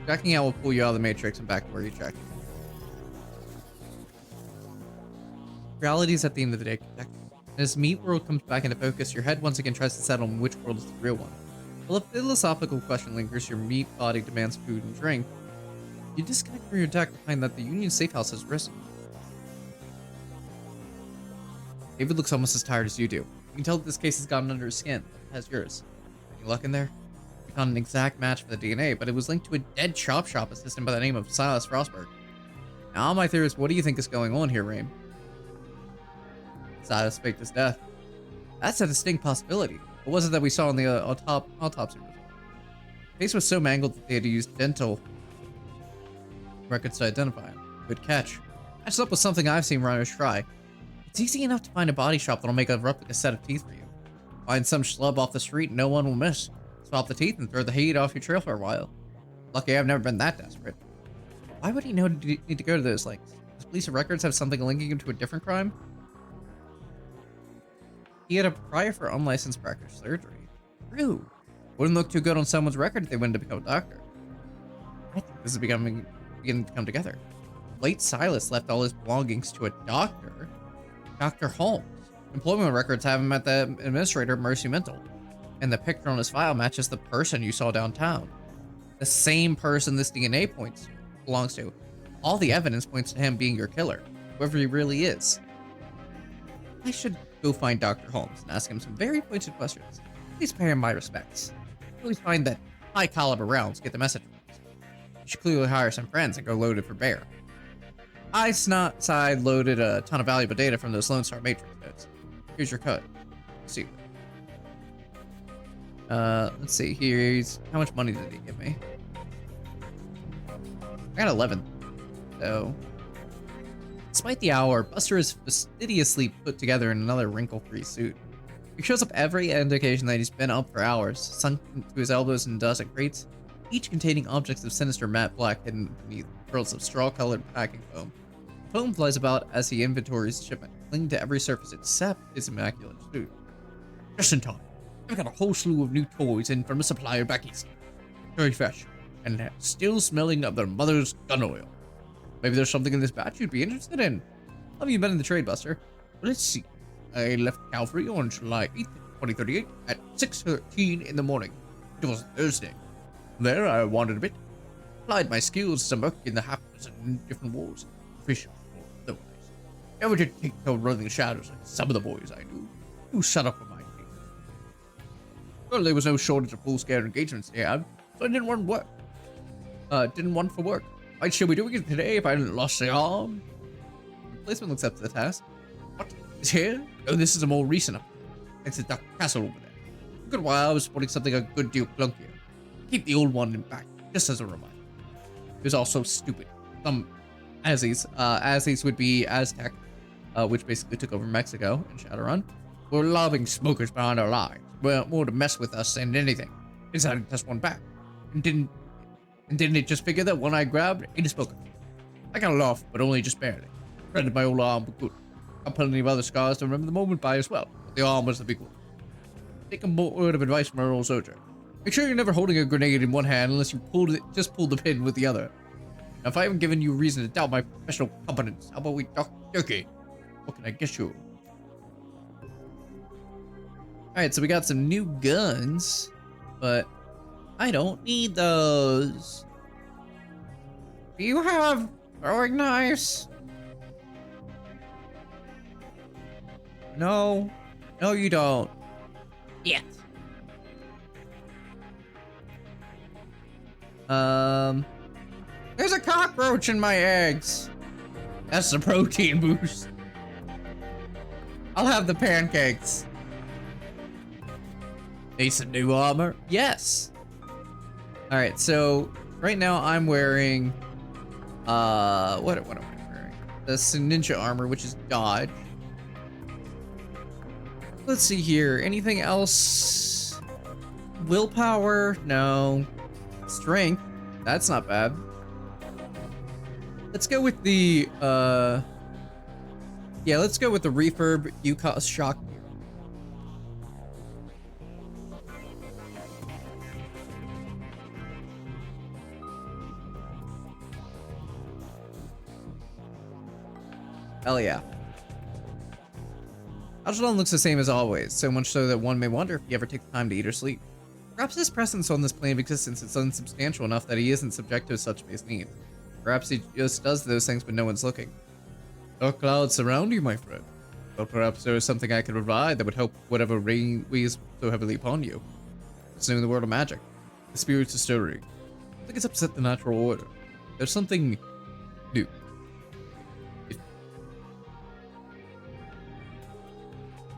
Checking out will pull you out of the matrix and back where you checked. Reality is at the end of the day connected. As meat world comes back into focus, your head once again tries to settle on which world is the real one. While a philosophical question lingers, your meat body demands food and drink. You disconnect from your deck to find that the Union safe house has risen. David looks almost as tired as you do. You can tell that this case has gotten under his skin, like it has yours. Any luck in there? We found an exact match for the DNA, but it was linked to a dead chop shop assistant by the name of Silas Frostberg. Now my theory is, what do you think is going on here, Rain? Silas faked his death. That's a distinct possibility. What was it that we saw in the autopsy result? The face was so mangled that they had to use dental records to identify him. Good catch. Matches up with something I've seen runners try. It's easy enough to find a body shop that'll make a replica set of teeth for you. Find some schlub off the street and no one will miss. Swap the teeth and throw the heat off your trail for a while. Lucky I've never been that desperate. Why would he need to go to those lengths? Does police records have something linking him to a different crime? He had a prior for unlicensed practice surgery. True. Wouldn't look too good on someone's record if they went to become a doctor. I think this is beginning to come together. Late Silas left all his belongings to a doctor, Dr. Holmes. Employment records have him at the administrator of Mercy Mental, and the picture on his file matches the person you saw downtown. The same person this DNA belongs to. All the evidence points to him being your killer, whoever he really is. I should go find Dr. Holmes and ask him some very pointed questions. Please pay him my respects. I always find that high caliber rounds get the message across. You should clearly hire some friends and go loaded for bear. I side loaded a ton of valuable data from those Lone Star Matrix notes. Here's your code. Let's see. Let's see. Here's how much money did he give me? I got 11. So, despite the hour, Buster is fastidiously put together in another wrinkle-free suit. He shows up every indication that he's been up for hours, sunk to his elbows in dust and crates, each containing objects of sinister matte black hidden beneath curls of straw-colored packing foam. Foam flies about as he inventories shipment, clinging to every surface except his immaculate suit. Just in time. I've got a whole slew of new toys in from a supplier back east. Very fresh, and still smelling of their mother's gun oil. Maybe there's something in this batch you'd be interested in. How have you been in the trade, Buster? Well, let's see. I left Calvary on July 8th, 2038 at 6:13 in the morning. It was Thursday. There, I wandered a bit. Applied my skills to some work in the half dozen different wars. Efficient or otherwise. Never did take to running the shadows like some of the boys I knew. You shut up for my thing. Well, there was no shortage of full-scale engagements to have, so I didn't want work. Didn't want for work. Why should we doing it today if I hadn't lost the arm? Replacement looks up to the task. What? Is here? Oh, this is a more recent update. It's a Dr. Castle over there. For a good while I was supporting something a good deal clunkier. Keep the old one in back, just as a reminder. It was all so stupid. Some Azis would be Aztec, which basically took over Mexico in Shadowrun. Were lobbing smokers behind our lines. Well, more to mess with us than anything. Decided to test one back. And didn't it just figure that one I grabbed ain't a smoker? I got aloft, but only just barely. Threaded my old arm, but good. Got plenty of other scars to remember the moment by as well. But the arm was the big one. Take a word of advice from our old soldier. Make sure you're never holding a grenade in one hand unless you just pull the pin with the other. Now, if I haven't given you reason to doubt my professional competence, how about we talk turkey? What can I get you? Alright, so we got some new guns, but I don't need those. Do you have throwing knives? No. No, you don't. Yet. There's a cockroach in my eggs. That's the protein boost. I'll have the pancakes. Need some new armor? Yes. All right, so right now I'm wearing, what am I wearing? The ninja armor, which is dodge. Let's see here. Anything else? Willpower? No. Strength? That's not bad. Let's go with the, yeah, let's go with the refurb UCOS shock. Hell yeah. Algernon looks the same as always, so much so that one may wonder if he ever takes time to eat or sleep. Perhaps his presence on this plane of existence is unsubstantial enough that he isn't subject to such base needs. Perhaps he just does those things when no one's looking. Dark clouds surround you, my friend. But perhaps there is something I can provide that would help whatever rain weighs so heavily upon you. It's in the world of magic. The spirits are stirring. I think it's upset the natural order. There's something new.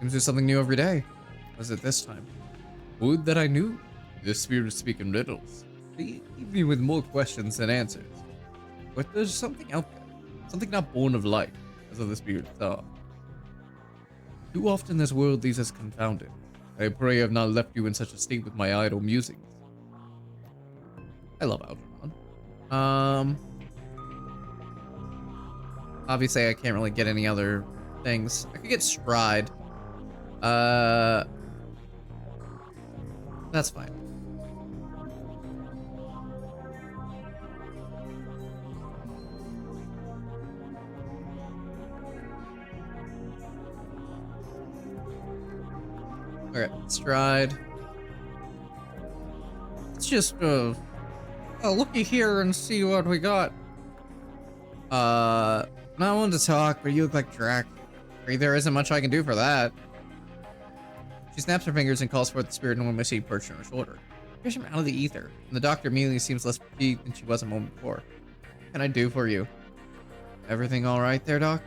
Seems there's something new every day. Was it this time? Would that I knew. The spirits speak in riddles. They leave me with more questions than answers. But there's something out there. Something not born of light, as other spirits are. Too often this world leaves us confounded. I pray I've not left you in such a state with my idle musings. I love Algernon. Obviously I can't really get any other things. I could get Stride. That's fine. Alright, Stride. Let's just, looky here and see what we got. Not one to talk, but you look like Drac. There isn't much I can do for that. She snaps her fingers and calls forth the spirit normalcy perched on her shoulder. Here's him out of the ether, and the doctor immediately seems less fatigued than she was a moment before. What can I do for you? Everything all right there, Doc?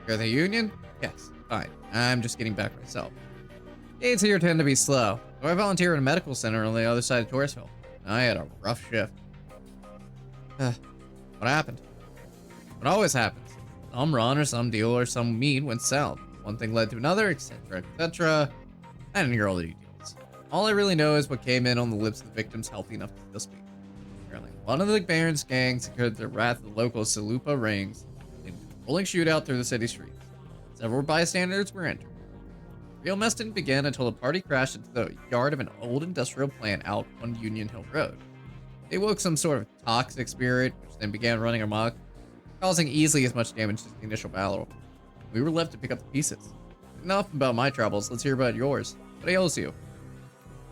You're the Union? Yes, fine. I'm just getting back myself. Days here tend to be slow, so I volunteer at a medical center on the other side of Tourisville. I had a rough shift. What happened? What always happens. Some run or some deal or some meet went south. One thing led to another, etc., etc. I didn't hear all the details. All I really know is what came in on the lips of the victims healthy enough to still speak. Apparently, one of the Baron's gangs incurred the wrath of the local Salupa rings in a rolling shootout through the city streets. Several bystanders were injured. The real mess didn't begin until the party crashed into the yard of an old industrial plant out on Union Hill Road. They woke some sort of toxic spirit, which then began running amok, causing easily as much damage as the initial battle. We were left to pick up the pieces. Enough about my troubles, let's hear about yours. What ails you?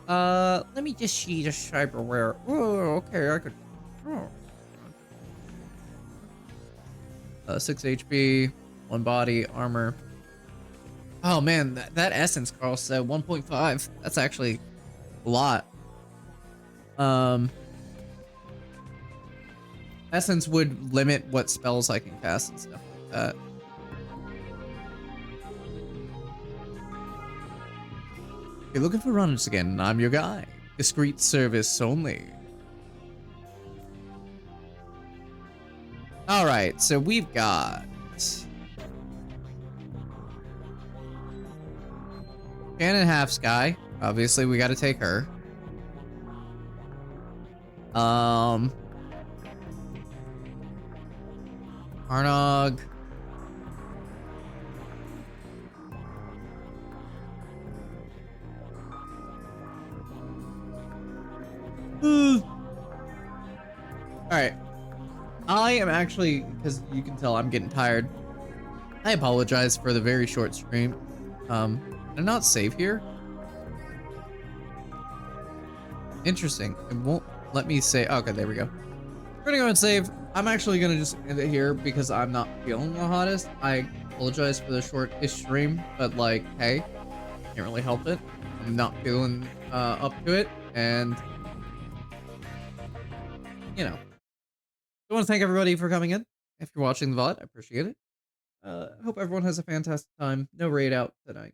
Let me just see the cyberware. Oh, okay, I could... Oh. 6 HP, 1 body, armor. Oh man, that essence costs 1.5. That's actually a lot. Essence would limit what spells I can cast and stuff like that. If you're looking for runners again, I'm your guy. Discreet service only. Alright, so we've got... Shannon Half-Sky. Obviously, we gotta take her. Arnog. Alright. I am actually, because you can tell I'm getting tired. I apologize for the very short stream. I'm not save here. Interesting. It won't let me say. Okay, there we go. We're gonna go and save. I'm actually gonna just end it here because I'm not feeling the hottest. I apologize for the short-ish stream, but like, hey, can't really help it. I'm not feeling up to it, and you know, I want to thank everybody for coming in. If you're watching the VOD, I appreciate it. I hope everyone has a fantastic time. No raid out tonight.